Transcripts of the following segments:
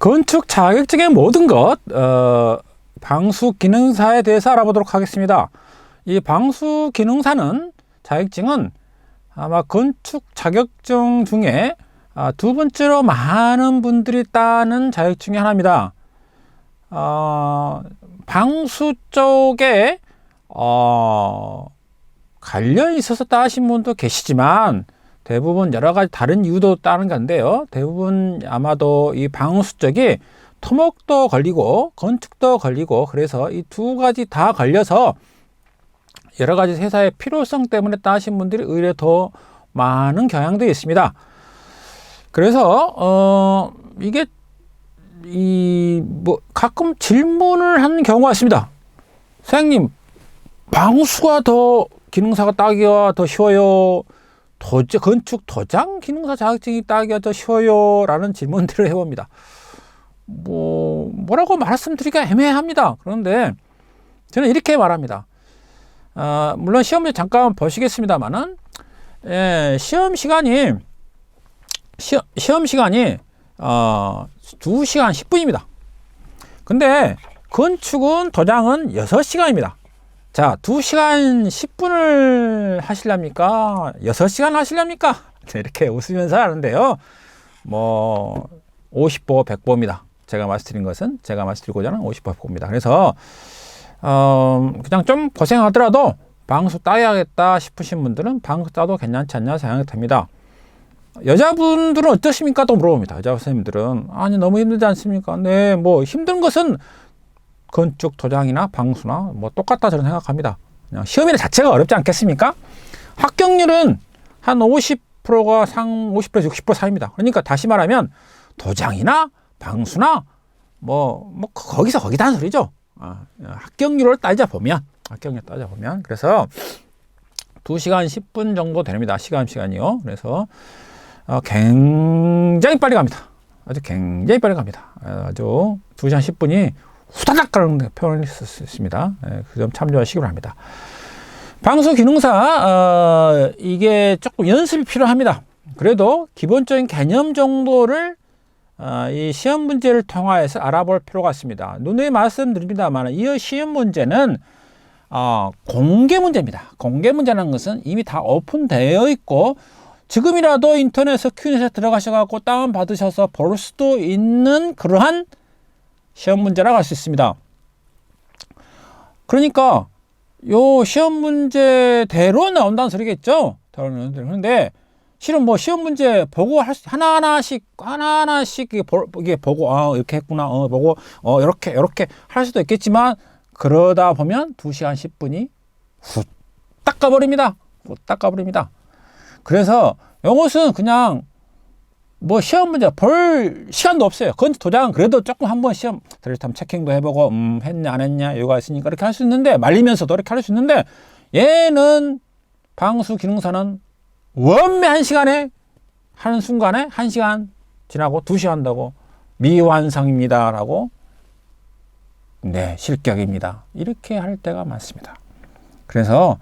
건축 자격증의 모든 것, 방수 기능사에 대해서 알아보도록 하겠습니다. 이 방수 기능사는 자격증은 아마 건축 자격증 중에 두 번째로 많은 분들이 따는 자격증이 하나입니다. 방수 쪽에 관련이 있어서 따신 분도 계시지만 대부분 여러 가지 다른 이유도 따는 건데요. 대부분 아마도 이 방수 쪽이 토목도 걸리고 건축도 걸리고 그래서 이 두 가지 다 걸려서 여러 가지 회사의 필요성 때문에 따신 분들이 의외로 더 많은 경향도 있습니다. 그래서 이게 가끔 질문을 하는 경우가 있습니다. 선생님, 방수가 더 기능사가 따기가 더 쉬워요? 건축 도장 기능사 자격증이 따기가 더 쉬워요? 라는 질문들을 해봅니다. 뭐라고 말씀드리기가 애매합니다. 그런데 저는 이렇게 말합니다. 물론 시험 문제 잠깐 보시겠습니다만은, 시험 시간이 2시간 10분입니다. 근데 건축은 도장은 6시간입니다. 자, 2시간 10분을 하시렵니까? 6시간 하시렵니까? 이렇게 웃으면서 하는데요. 50보 100보입니다. 제가 말씀드리고자 하는 50보 100보입니다. 그래서 그냥 좀 고생하더라도 방수 따야겠다 싶으신 분들은 방수 따도 괜찮지 않냐 생각이 듭니다. 여자분들은 어떠십니까? 또 물어봅니다. 여자 선생님들은 아니 너무 힘들지 않습니까? 네, 힘든 것은 건축 도장이나 방수나 똑같다 저는 생각합니다. 그냥 시험이나 자체가 어렵지 않겠습니까? 합격률은 한 50%가 50%에서 60% 사이입니다. 그러니까 다시 말하면 도장이나 방수나 거기서 거기다 하는 소리죠. 합격률을 따져보면 그래서 2시간 10분 정도 됩니다. 시간이요. 그래서 굉장히 빨리 갑니다. 굉장히 빨리 갑니다. 아주 2시간 10분이 후다닥 가는 표현을 썼습니다. 그 점 참조하시기 바랍니다. 방수 기능사, 이게 조금 연습이 필요합니다. 그래도 기본적인 개념 정도를 이 시험 문제를 통해서 알아볼 필요가 있습니다. 누누이 말씀드립니다만 이 시험 문제는 공개 문제입니다. 공개 문제라는 것은 이미 다 오픈되어 있고 지금이라도 인터넷에 큐넷에 들어가셔서 다운 받으셔서 볼 수도 있는 그러한 시험 문제라고 할 수 있습니다. 그러니까 요 시험 문제대로 나온다는 소리겠죠. 그런데 실은 시험 문제 보고 하나하나씩 이게 보고 이렇게 했구나 보고 이렇게 할 수도 있겠지만 그러다 보면 2시간 10분이 후딱 가버립니다. 그래서 이것은 그냥 시험 문제 볼 시간도 없어요. 건축 도장은 그래도 조금 한번 시험 드릴탐 체킹도 해보고 했냐 안 했냐 이유가 있으니까 이렇게 할 수 있는데 말리면서도 이렇게 할 수 있는데 얘는 방수 기능사는 원매 1시간에 하는 순간에 1시간 지나고 2시간 한다고 미완성입니다 라고 실격입니다. 이렇게 할 때가 많습니다. 그래서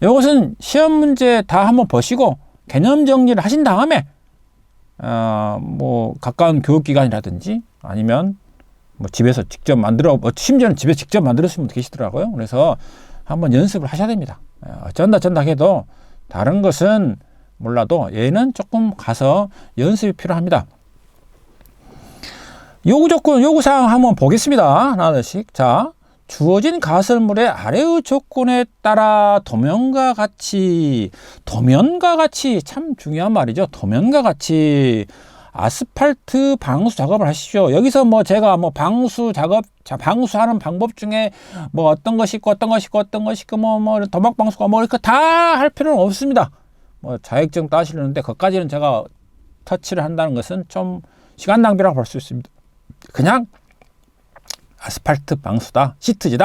이것은 시험 문제 다 한번 보시고 개념 정리를 하신 다음에 가까운 교육기관이라든지 아니면 집에서 직접 심지어는 집에서 직접 만들었으면 계시더라고요. 그래서 한번 연습을 하셔야 됩니다. 어쩐다 해도 다른 것은 몰라도 얘는 조금 가서 연습이 필요합니다. 요구조건, 요구사항 한번 보겠습니다. 하나씩. 자, 주어진 가설물의 아래의 조건에 따라 도면과 같이 참 중요한 말이죠. 도면과 같이 아스팔트 방수 작업을 하시죠. 여기서 제가 방수 작업, 방수하는 방법 중에 어떤 것이 있고 도막 방수가 이렇게 다 할 필요는 없습니다. 자격증 따시려는데 그것까지는 제가 터치를 한다는 것은 좀 시간 낭비라고 볼 수 있습니다. 그냥 아스팔트 방수다, 시트지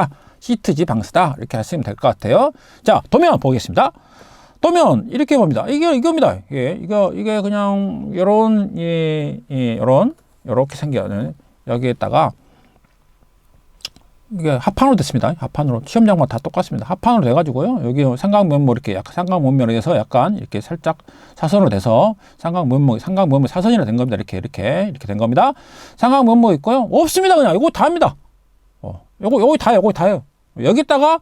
방수다 이렇게 하시면 될 것 같아요. 자, 도면 보겠습니다. 도면 이렇게 봅니다. 이겁니다. 이게 그냥 요렇게 생겨는 여기에다가 이게 합판으로 됐습니다. 합판으로. 시험장만 다 똑같습니다. 합판으로 돼가지고요. 여기 삼각면모 이렇게 약간 삼각면면에서 약간 이렇게 살짝 사선으로 돼서 삼각면모 사선이라 된 겁니다. 이렇게 된 겁니다. 삼각면모 있고요. 없습니다. 그냥 이거 다 합니다. 요거 다예요. 여기다가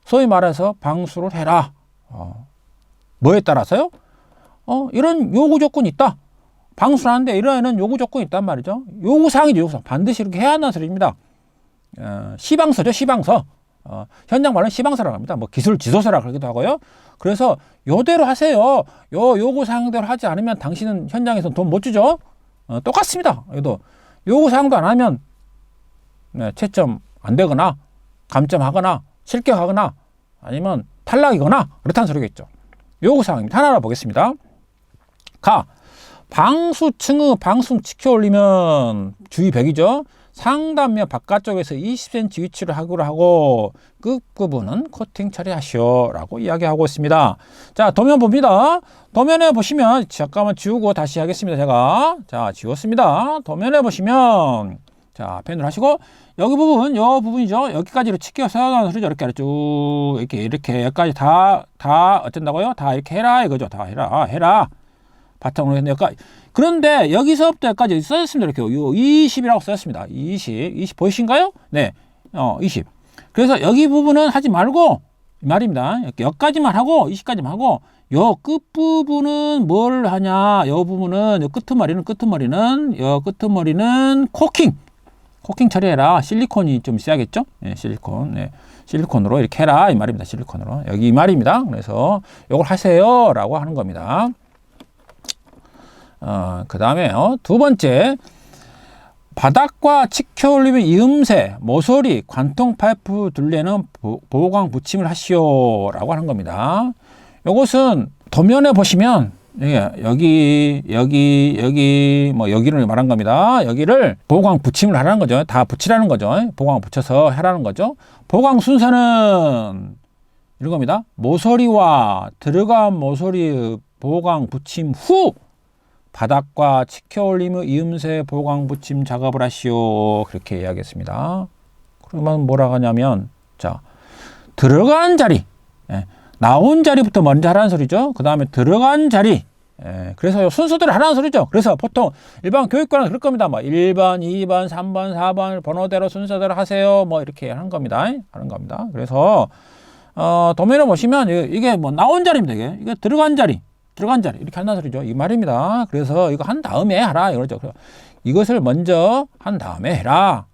소위 말해서 방수를 해라. 뭐에 따라서요? 이런 요구 조건이 있다. 방수를 하는데 이런 요구 조건이 있단 말이죠. 요구사항이죠. 요구사항. 반드시 이렇게 해야 한다는 소리입니다. 시방서죠. 시방서. 현장 말로는 시방서라고 합니다. 뭐 기술 지도서라고 하기도 하고요. 그래서 요대로 하세요. 요 요구사항대로 하지 않으면 당신은 현장에서 돈 못 주죠. 똑같습니다. 여기도 요구사항도 안 하면 채점 안 되거나 감점하거나 실격하거나 아니면 탈락이거나 그렇다는 소리겠죠. 요구사항입니다. 하나로 보겠습니다. 방수층의 방수 지켜 올리면 주위 100이죠. 상단면 바깥쪽에서 20cm 위치를 하기로 하고 끝부분은 코팅 처리하시오 라고 이야기하고 있습니다. 자, 도면 봅니다. 도면에 보시면 잠깐만 지우고 다시 하겠습니다. 제가 지웠습니다. 도면에 보시면 자, 펜을 하시고 여기 부분, 요 부분이죠. 여기까지로 치켜 세워가는 소리죠. 이렇게 쭉 이렇게 여기까지 다 어쩐다고요? 다 이렇게 해라 이거죠. 다 해라. 바탕으로 했는데 여기까지. 그런데 여기서부터 여기까지 써졌습니다. 이렇게 20이라고 써졌습니다. 20 보이신가요? 네, 20. 그래서 여기 부분은 하지 말고 이 말입니다. 여기까지만 하고 20까지만 하고 요 끝부분은 뭘 하냐? 요 부분은 요 끄트머리는 코킹 처리해라. 실리콘이 좀 있어야겠죠? 네, 실리콘. 네, 실리콘으로 이렇게 해라 이 말입니다. 실리콘으로 여기 이 말입니다. 그래서 요걸 하세요라고 하는 겁니다. 그 다음에 두 번째, 바닥과 치켜 올리면 이음새, 모서리, 관통 파이프 둘레는 보호광 붙임을 하시오 라고 하는 겁니다. 요것은 도면에 보시면 여기 뭐 여기를 말한 겁니다. 여기를 보호광 붙임을 하라는 거죠. 다 붙이라는 거죠. 보호광 붙여서 하라는 거죠. 보호광 순서는 이런 겁니다. 모서리와 들어간 모서리 보호광 붙임 후 바닥과 치켜 올리며 이음새 보호광 붙임 작업을 하시오. 그렇게 이야기했습니다. 그러면 뭐라고 하냐면, 자, 들어간 자리, 나온 자리부터 먼저 하라는 소리죠. 그 다음에 들어간 자리. 그래서 순서대로 하라는 소리죠. 그래서 보통 일반 교육관은 그럴 겁니다. 뭐 1번, 2번, 3번, 4번 번호대로 순서대로 하세요. 뭐 이렇게 하는 겁니다. 그래서, 도면에 보시면 이게 뭐 나온 자리입니다. 이게 들어간 자리 이렇게 한다는 소리죠. 이 말입니다. 그래서 이거 한 다음에 하라 이거죠. 이것을 먼저 한 다음에 해라.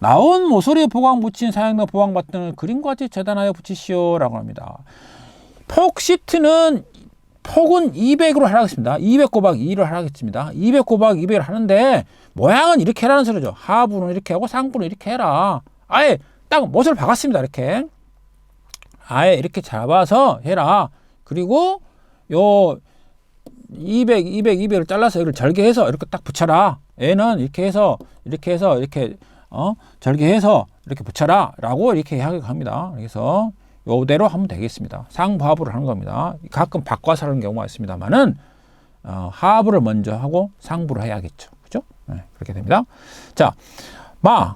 나온 모서리에 보강 붙인 사용된 보강 버튼을 그림과 같이 재단하여 붙이시오 라고 합니다. 폭 시트는 폭은 200으로 하라겠습니다. 200 곱하기 2를 하라겠습니다. 200 곱하기 200을 하는데 모양은 이렇게 하라는 소리죠. 하부는 이렇게 하고 상부는 이렇게 해라. 아예 딱 못을 박았습니다. 이렇게 아예 이렇게 잡아서 해라. 그리고 요 200을 잘라서 이걸 절개해서 이렇게 딱 붙여라. 얘는 이렇게 해서 절개해서 이렇게 붙여라 라고 이렇게 이야기합니다. 그래서 요대로 하면 되겠습니다. 상부하부를 하는 겁니다. 가끔 바꿔서 하는 경우가 있습니다만은 하부를 먼저 하고 상부를 해야겠죠. 그죠? 네, 그렇게 됩니다. 자,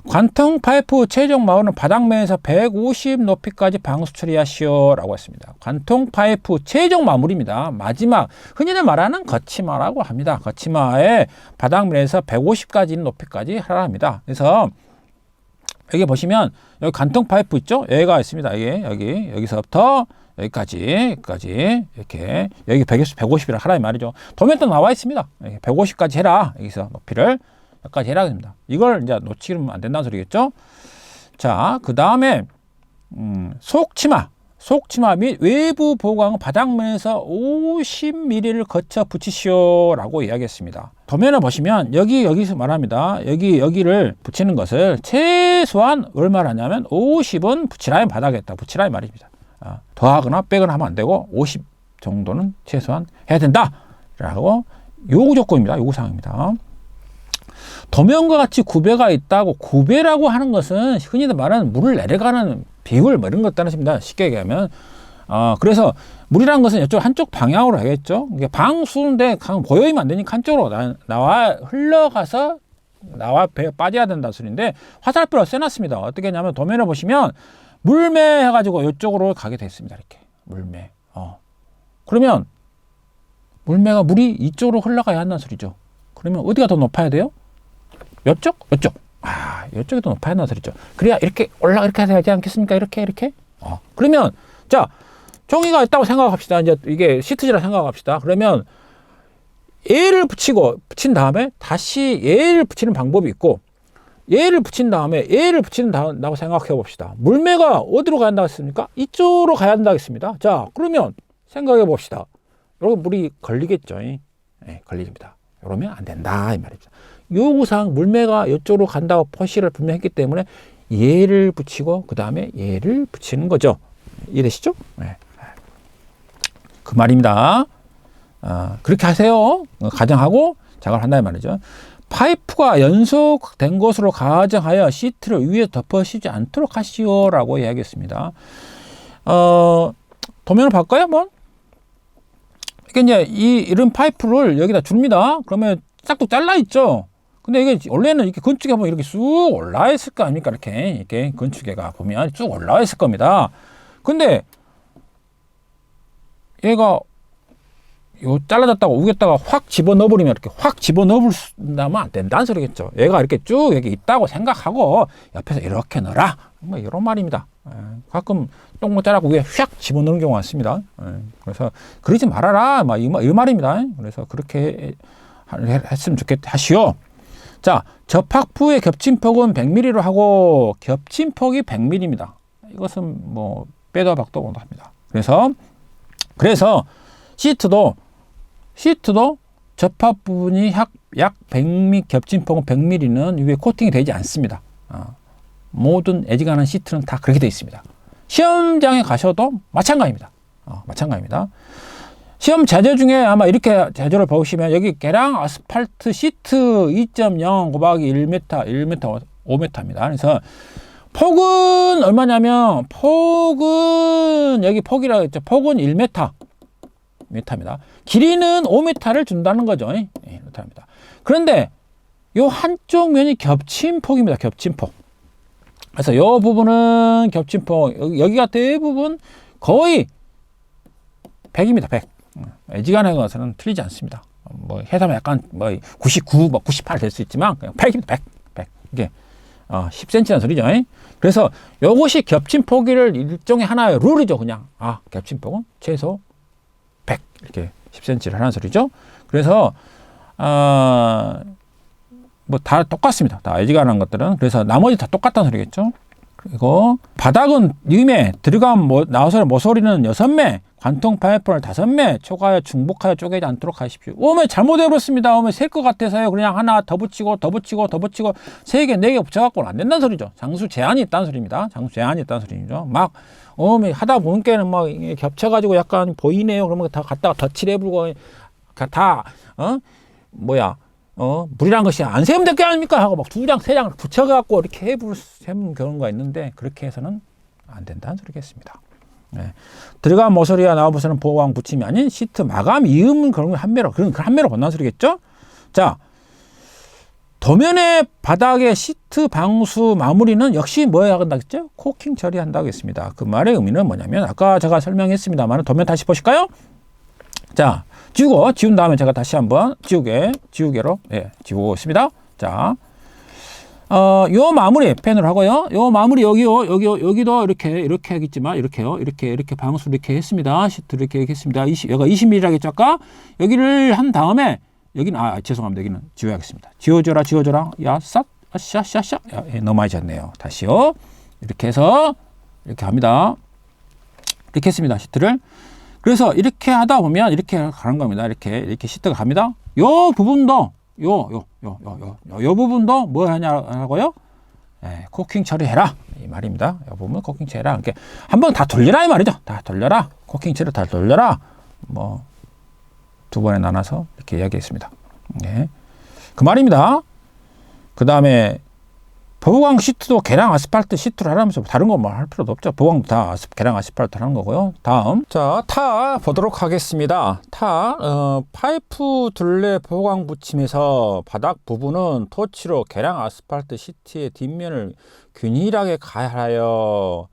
관통 파이프 최종 마우는 바닥면에서 150 높이까지 방수 처리하시오 라고 했습니다. 관통 파이프 최종 마무리입니다. 마지막 흔히들 말하는 거치마라고 합니다. 거치마의 바닥면에서 150까지 높이까지 하라 합니다. 그래서 여기 보시면 여기 관통 파이프 있죠? 여기가 있습니다. 여기서부터 여기까지 이렇게 여기 150이라 하라 이 말이죠. 도면도 나와 있습니다. 150까지 해라. 여기서 높이를 여기까지 해라 합니다. 이걸 이제 놓치면 안 된다는 소리겠죠. 자, 그 다음에 속치마 및 외부 보강은 바닥면에서 50mm를 거쳐 붙이시오 라고 이야기했습니다. 도면을 보시면 여기서 말합니다. 여기를 붙이는 것을 최소한 얼마를 하냐면 50은 붙이라 바닥에다 붙이라 이 말입니다. 더하거나 빼거나 하면 안 되고 50 정도는 최소한 해야 된다 라고 요구 조건입니다. 요구사항입니다. 도면과 같이 구배가 있다고, 구배라고 하는 것은 흔히들 말하는 물을 내려가는 비율 뭐 이런 것 따르십니다. 쉽게 얘기하면. 그래서 물이라는 것은 이쪽 한쪽 방향으로 하겠죠. 이게 방수인데 보여이면 안 되니까 한쪽으로 나와 흘러가서 나와 빠져야 된다는 소리인데 화살표를 써놨습니다. 어떻게 했냐면 도면에 보시면 물매 해가지고 이쪽으로 가게 됐습니다. 이렇게 물매. 그러면 물매가 물이 이쪽으로 흘러가야 한다는 소리죠. 그러면 어디가 더 높아야 돼요? 이쪽? 이쪽. 이쪽이 더 높아야 한다는 소리죠. 그래야 이렇게 이렇게 되지 않겠습니까? 이렇게. 그러면 자, 종이가 있다고 생각합시다. 이제 이게 시트지라 생각합시다. 그러면 얘를 붙인 다음에 다시 얘를 붙이는 방법이 있고 얘를 붙인 다음에 얘를 붙인다고 생각해 봅시다. 물매가 어디로 가야 한다고 했습니까? 이쪽으로 가야 한다고 했습니다. 자, 그러면 생각해 봅시다. 여기 물이 걸리겠죠. 네, 걸립니다. 이러면 안 된다 이 말입니다. 요구사항 물매가 이쪽으로 간다고 표시를 분명히 했기 때문에 얘를 붙이고 그 다음에 얘를 붙이는 거죠. 이해되시죠? 네. 그 말입니다. 그렇게 하세요. 가정하고 작업을 한다 이 말이죠. 파이프가 연속된 것으로 가정하여 시트를 위에 덮어씌우지 않도록 하시오라고 이야기했습니다. 도면을 바꿔요 한번. 이게 이제 이런 파이프를 여기다 줍니다. 그러면 짝도 잘라 있죠. 근데 이게 원래는 이렇게 건축에 보면 이렇게 쑥 올라와 있을 거 아닙니까? 이렇게 건축에가 보면 쭉 올라와 있을 겁니다. 근데 얘가 요 잘라졌다가 우겼다가 확 집어넣어버리면 이렇게 확 집어넣으면 안 된다는 소리겠죠. 얘가 이렇게 쭉 여기 있다고 생각하고 옆에서 이렇게 넣어라. 뭐 이런 말입니다. 가끔 똥못 자라고 위에 휙 집어넣는 경우가 많습니다. 그래서 그러지 말아라. 이 말입니다. 그래서 그렇게 했으면 하시오. 자, 접합부의 겹침폭은 100mm로 하고 겹침폭이 100mm입니다. 이것은 뭐 빼도 박도 못합니다. 그래서 시트도 접합 부분이 약 100mm, 겹침폭은 100mm는 위에 코팅이 되지 않습니다. 모든 애지간한 시트는 다 그렇게 되어 있습니다. 시험장에 가셔도 마찬가지입니다. 시험 자재 중에 아마 이렇게 자재를 보시면 여기 계량 아스팔트 시트 2.0 곱하기 1m, 5m입니다. 그래서 폭은 얼마냐면 여기 폭이라고 했죠. 폭은 1m입니다. 길이는 5m를 준다는 거죠. 그렇답니다. 그런데 요 한쪽 면이 겹침폭입니다. 겹침폭. 그래서 요 부분은 겹침폭, 여기가 대부분 거의 100입니다. 100. 애지간한 것은 틀리지 않습니다. 뭐 해서면 약간 99, 98 될 수 있지만 그냥 100입니다. 100. 이게 10cm라는 소리죠. 그래서 요것이 겹침폭을 일종의 하나의 룰이죠. 그냥 겹침폭은 최소 100 이렇게 10cm를 하는 소리죠. 그래서 뭐 다 똑같습니다. 다 애지간한 것들은. 그래서 나머지 다 똑같다는 소리겠죠. 그리고 바닥은 님에 들어간 나우설 모서리는 6매, 관통 파이프를 5매, 초과하여 중복하여 쪼개지 않도록 하십시오. 오메 잘못해버렸습니다. 오메 셀 것 같아서요. 그냥 하나 더 붙이고 3개, 4개 붙여갖고는 안 된다는 소리죠. 장수 제한이 있다는 소리입니다. 막 오메 하다 보니까는 막 겹쳐가지고 약간 보이네요. 그러면 다 갖다가 덧칠해불고 물이란 것이 안 세우면 될 게 아닙니까? 하고 막 2장, 3장 붙여갖고 이렇게 해보는 경우가 있는데 그렇게 해서는 안 된다는 소리겠습니다. 들어간 모서리와 나와보서는 보호왕 붙임이 아닌 시트 마감 이음 그런 걸 한매로 본다는 소리겠죠? 자, 도면의 바닥의 시트 방수 마무리는 역시 뭐 해야 한다고 했죠? 코킹 처리한다고 했습니다. 그 말의 의미는 뭐냐면 아까 제가 설명했습니다만 도면 다시 보실까요? 자, 지운 다음에 제가 다시 한번 지우개로 지우고 있습니다. 자, 요 마무리 펜으로 하고요. 요 마무리 여기도 이렇게 하겠지만 이렇게요. 이렇게 방수를 이렇게 했습니다. 시트 이렇게 했습니다. 여기가 20mm라고 했죠 아까. 여기를 한 다음에 여기는 죄송합니다. 여기는 지워야겠습니다. 지워줘라. 야, 샤. 너무 많이 졌네요. 다시요. 이렇게 해서 이렇게 합니다. 이렇게 했습니다. 시트를. 그래서 이렇게 하다 보면 이렇게 가는 겁니다. 이렇게 시트가 갑니다. 요 부분도 요 부분도 뭐 하냐고요? 코킹 처리해라 이 말입니다. 요 부분 코킹 처리해라. 이렇게 한번 다 돌려라 이 말이죠. 다 돌려라. 코킹 처리 다 돌려라. 뭐 2번에 나눠서 이렇게 이야기했습니다. 그 말입니다. 그 다음에 보강 시트도 계량 아스팔트 시트로 하라면서 다른 거 뭐 할 필요도 없죠. 보강도 다 계량 아스팔트 하는 거고요. 다음, 자, 타 보도록 하겠습니다. 파이프 둘레 보강 붙임에서 바닥 부분은 토치로 계량 아스팔트 시트의 뒷면을 균일하게 가하여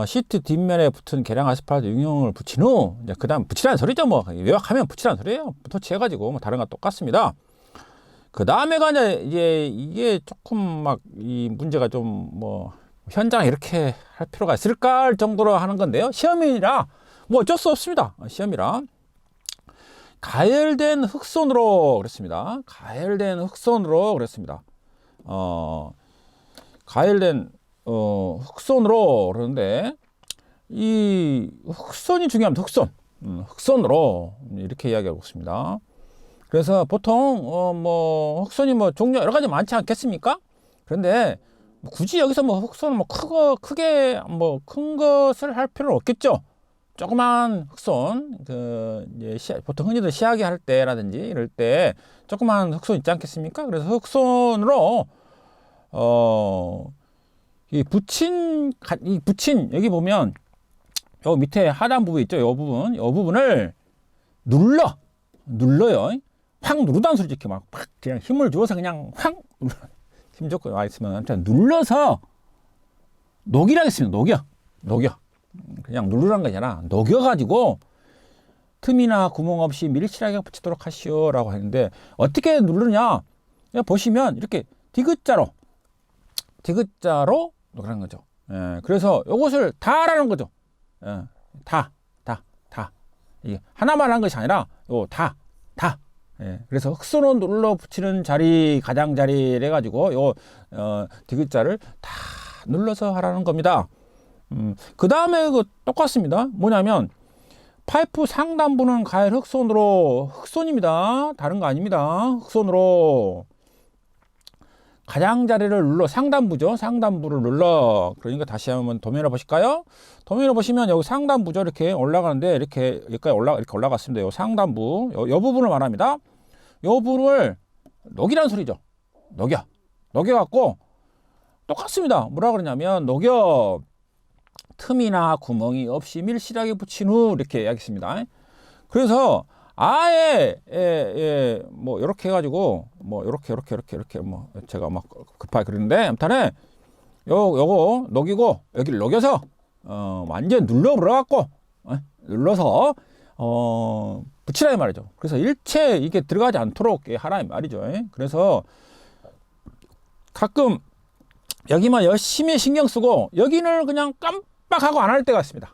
시트 뒷면에 붙은 계량 아스팔트 융용을 붙인 후, 이제 그 다음 붙이라는 소리죠. 뭐 요약하면 붙이라는 소리예요. 토치해가지고 뭐 다른 거 똑같습니다. 그 다음에가 이제 이게 조금 막 이 문제가 좀 뭐 현장에 이렇게 할 필요가 있을까 할 정도로 하는 건데요. 시험이라 뭐 어쩔 수 없습니다. 시험이라 가열된 흑손으로 그랬습니다. 가열된 흑손으로 그랬습니다. 가열된 흑손으로 그러는데 이 흑손이 중요합니다. 흑손으로 이렇게 이야기하고 있습니다. 그래서 보통 뭐 흑손이 뭐 종류 여러 가지 많지 않겠습니까? 그런데 굳이 여기서 뭐 흑손을 뭐 크게 뭐 큰 것을 할 필요는 없겠죠. 조그만 흑손, 이제 보통 흔히들 시하게 할 때라든지 이럴 때 조그만 흑손 있지 않겠습니까? 그래서 흑손으로 이 붙인 여기 보면 요 밑에 하단 부분 있죠. 요 부분을 눌러요. 확 누르다는 소리죠. 이렇게 막 그냥 힘을 주어서 그냥 확 힘 좋고 와 있으면 아무튼 눌러서 녹이라겠습니다. 녹여. 그냥 누르라는 게 아니라 녹여가지고 틈이나 구멍 없이 밀실하게 붙이도록 하시오라고 하는데 어떻게 누르냐? 그냥 보시면 이렇게 디귿자로 녹이라는 거죠. 예, 그래서 이것을 다라는 거죠. 예, 다. 이게 하나만 한 것이 아니라 다. 예, 그래서 흑손으로 눌러 붙이는 자리, 가장자리를 해가지고 디귿자를 다 눌러서 하라는 겁니다. 그 다음에 똑같습니다. 뭐냐면 파이프 상단부는 가열 흑손입니다. 다른 거 아닙니다. 흑손으로 가장자리를 눌러 상단부를 눌러. 그러니까 다시 한번 도면을 보실까요? 도면을 보시면 여기 상단부죠. 이렇게 올라가는데 이렇게 여기까지 이렇게 올라갔습니다. 요 상단부 요 부분을 말합니다. 요 부분을 녹이라는 소리죠. 녹여갖고 똑같습니다. 뭐라 그러냐면 녹여 틈이나 구멍이 없이 밀실하게 붙인 후 이렇게 이야기했습니다. 그래서 아예 뭐 이렇게 해가지고 뭐 이렇게 뭐 제가 막 급하게 그러는데 아무튼 요거 녹이고 여기를 녹여서 완전 눌러갖고 눌러서 붙이라 이 말이죠. 그래서 일체 이게 들어가지 않도록 하라 이 말이죠. 그래서 가끔 여기만 열심히 신경 쓰고 여기는 그냥 깜빡하고 안 할 때가 있습니다.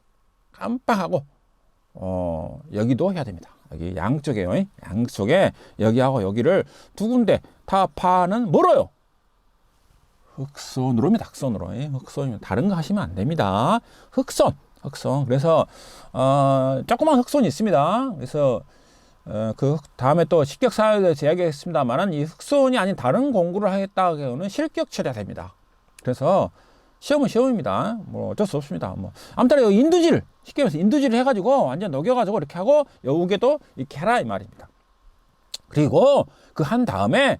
깜빡하고 여기도 해야 됩니다. 여기 양쪽에 여기하고 여기를 두 군데 다 파는 멀어요. 흑손으로입니다. 흑손이면 다른 거 하시면 안 됩니다. 흑손. 그래서 조그만 흑손이 있습니다. 그래서 그 다음에 또 실격 사유에 대해서 이야기했습니다만은 이 흑손이 아닌 다른 공구를 하겠다고 하면 실격 처리가 됩니다. 그래서 시험은 시험입니다. 뭐 어쩔 수 없습니다. 뭐 아무튼 인두질 쉽게 말해서 인두질을 해가지고 완전 녹여가지고 이렇게 하고 여우개도 이렇게 해라 이 말입니다. 그리고 그 한 다음에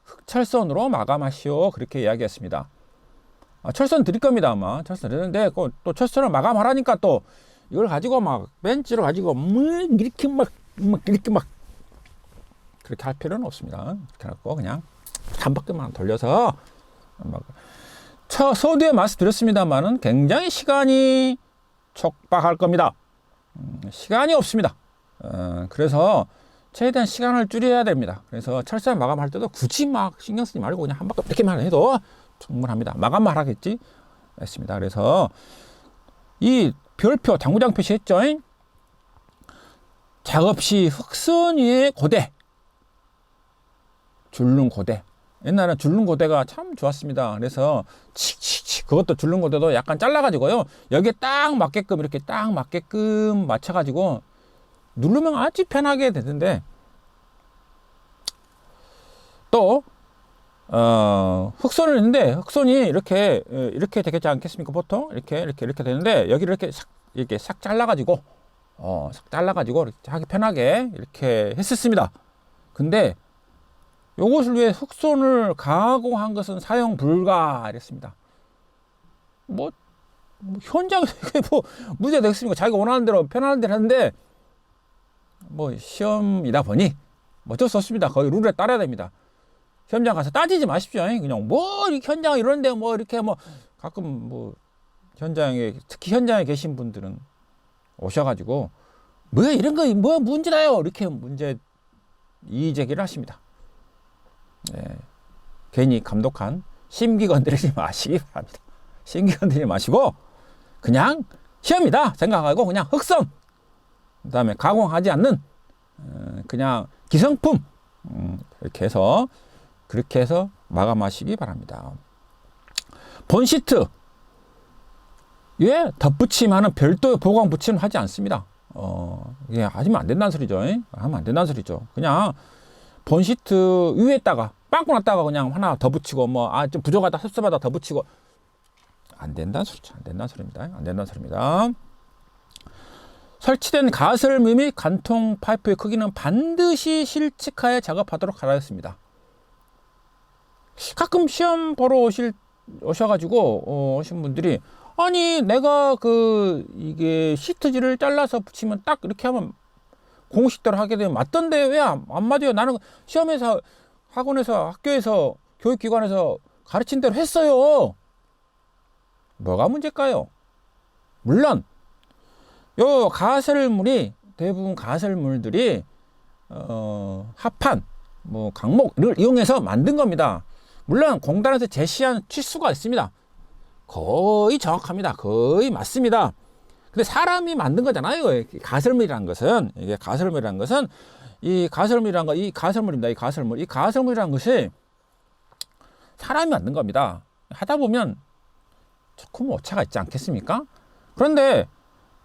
흑철선으로 마감하시오 그렇게 이야기했습니다. 철선 드릴 겁니다. 아마 철선 드리는데 또 철선을 마감하라니까 또 이걸 가지고 막 벤치로 가지고 이렇게 막 그렇게 할 필요는 없습니다. 이렇게 하고 그냥 한 바퀴만 돌려서 막 서두에 말씀드렸습니다만은 굉장히 시간이 촉박할 겁니다. 시간이 없습니다. 그래서 최대한 시간을 줄여야 됩니다. 그래서 철선 마감할 때도 굳이 막 신경 쓰지 말고 그냥 한 바퀴 이렇게만 해도 충분합니다. 마감만 하겠지 했습니다. 그래서 이 별표 당구장 표시했죠. 작업 시 흑선 위에 고대 줄눈 고대 옛날에 줄눈 고대가 참 좋았습니다. 그래서 칙칙칙 그것도 줄눈 고대도 약간 잘라가지고요 여기에 딱 맞게끔 이렇게 딱 맞게끔 맞춰가지고 누르면 아주 편하게 되는데 또 흑선을 했는데 흑선이 이렇게 되겠지 않겠습니까? 보통 이렇게 되는데 여기를 이렇게 싹 잘라가지고 싹 잘라가지고 이렇게 하기 편하게 이렇게 했었습니다. 근데 요것을 위해 흑손을 가공한 것은 사용 불가 이랬습니다. 뭐 현장에서 이게 뭐 문제가 되겠습니까? 자기가 원하는 대로 편하는 대로 하는데 뭐 시험이다 보니 어쩔 수 없습니다. 거의 룰에 따라야 됩니다. 현장 가서 따지지 마십시오. 그냥 뭐 이렇게 현장 이런데 뭐 이렇게 뭐 가끔 뭐 현장에 특히 현장에 계신 분들은 오셔가지고 뭐 이런 거 뭐 문제나요? 이렇게 문제 이의 제기를 하십니다. 네. 괜히 감독한 심기 건드리지 마시기 바랍니다. 심기 건드리지 마시고 그냥 시험이다 생각하고 그냥 흑선 그다음에 가공하지 않는 그냥 기성품 이렇게 해서 그렇게 해서 마감하시기 바랍니다. 본시트 예 덧붙임하는 별도의 보강 붙임을 하지 않습니다. 이게 하시면 안 된다는 소리죠. 하면 안 된다는 소리죠. 그냥 본시트 위에다가 빵꾸 났다가 그냥 하나 더 붙이고 뭐 좀 부족하다 섭섭하다 더 붙이고 안 된다는 소리죠. 안 된다는 소리입니다. 안 된다는 소리입니다. 설치된 가설물 및 관통 파이프의 크기는 반드시 실측하여 작업하도록 하라 했습니다. 가끔 시험 보러 오셔가지고 오신 분들이 아니 내가 이게 시트지를 잘라서 붙이면 딱 이렇게 하면 공식대로 하게 되면 맞던데 왜 안 맞아요? 나는 시험에서 학원에서 학교에서 교육기관에서 가르친 대로 했어요. 뭐가 문제일까요? 물론 요 가설물이 대부분 가설물들이 합판 뭐 강목을 이용해서 만든 겁니다. 물론 공단에서 제시한 치수가 있습니다. 거의 정확합니다. 거의 맞습니다. 근데 사람이 만든 거잖아요. 가설물이라는 것은 이게 가설물이라는 것은 이 가설물이라는 거 이 가설물입니다. 이 가설물이라는 것이 사람이 만든 겁니다. 하다 보면 조금 오차가 있지 않겠습니까? 그런데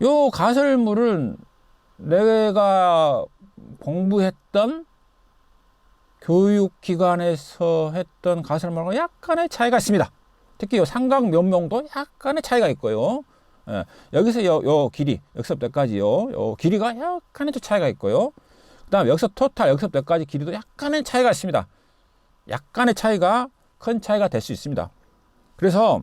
요 가설물은 내가 공부했던 교육기관에서 했던 가설물과 약간의 차이가 있습니다. 특히 요 삼각 면명도 약간의 차이가 있고요. 예, 여기서 요 길이, 여기서부터 여기까지요. 요 길이가 약간의 차이가 있고요. 그 다음에 여기서 토탈, 여기서부터 여기까지 길이도 약간의 차이가 있습니다. 약간의 차이가, 큰 차이가 될 수 있습니다. 그래서,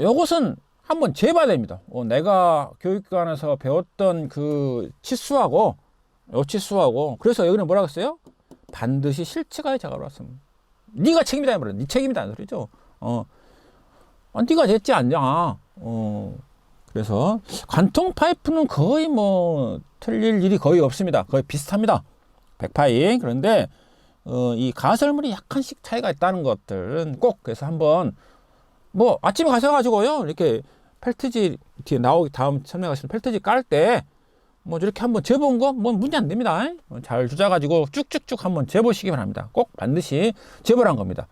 요것은 한번 재봐야 됩니다. 내가 교육기관에서 배웠던 그 치수하고, 요 치수하고, 그래서 여기는 뭐라고 했어요? 반드시 실측하여 작업을 했습니다. 네가 책임이다 말이야. 네 책임이다 소리죠. 네가 됐지 않냐. 그래서 관통 파이프는 거의 뭐 틀릴 일이 거의 없습니다. 거의 비슷합니다. 100파이. 그런데 이 가설물이 약간씩 차이가 있다는 것들은 꼭 그래서 한번 뭐 아침에 가셔가지고요 이렇게 펠트지 뒤에 나오기 다음 설명하시는 펠트지 깔 때 뭐 이렇게 한번 재본 거 뭐 문제 안 됩니다. 잘 주자가지고 쭉쭉쭉 한번 재보시기 바랍니다. 꼭 반드시 재보란 겁니다.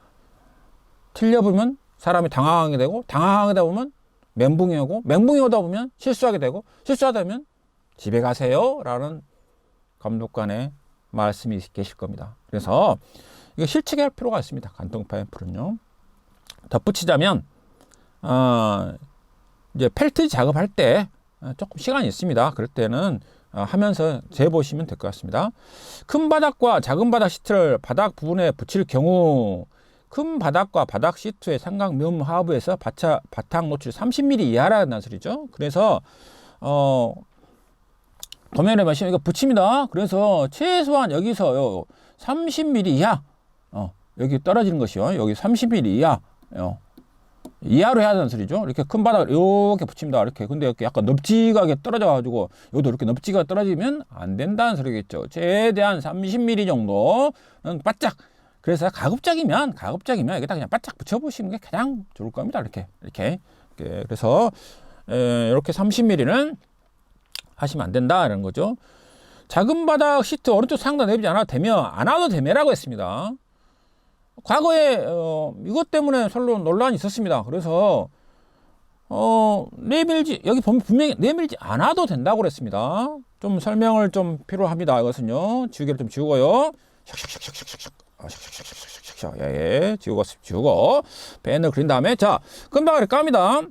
틀려보면 사람이 당황하게 되고 당황하게 보면 멘붕이 오고 멘붕이 오다 보면 실수하게 되고 실수하다 보면 집에 가세요 라는 감독관의 말씀이 계실 겁니다. 그래서 이거 실측할 필요가 있습니다. 관통 파이프는요. 덧붙이자면 이제 펠트 작업할 때 조금 시간이 있습니다. 그럴 때는 하면서 재보시면 될 것 같습니다. 큰 바닥과 작은 바닥 시트를 바닥 부분에 붙일 경우 큰 바닥과 바닥 시트의 삼각면 하부에서 바닥 노출 30mm 이하라는 소리죠. 그래서 도면에 보시면 이거 붙입니다. 그래서 최소한 여기서 30mm 이하 여기 떨어지는 것이요. 여기 30mm 이하 이하로 해야 되는 소리죠. 이렇게 큰 바닥을 이렇게 붙입니다. 이렇게. 근데 이렇게 약간 넙지가게 떨어져가지고, 여기도 이렇게 넙지가 떨어지면 안 된다는 소리겠죠. 최대한 30mm 정도는 바짝. 그래서 가급적이면 여기다 그냥 바짝 붙여보시는 게 가장 좋을 겁니다. 이렇게. 그래서, 이렇게 30mm는 하시면 안 된다. 이런 거죠. 작은 바닥 시트 오른쪽 상단 내비지 않아도 되며라고 했습니다. 과거에 이것 때문에 설로 논란이 있었습니다. 그래서 내밀지 여기 보면 분명히 내밀지 않아도 된다고 그랬습니다. 좀 설명을 좀 필요합니다. 이것은요. 지우개를 좀 지우고요. 샥샥샥샥샥샥샥샥샥샥샥 예, 지우고 펜을 그린 다음에 자 끈바닥을 깝니다.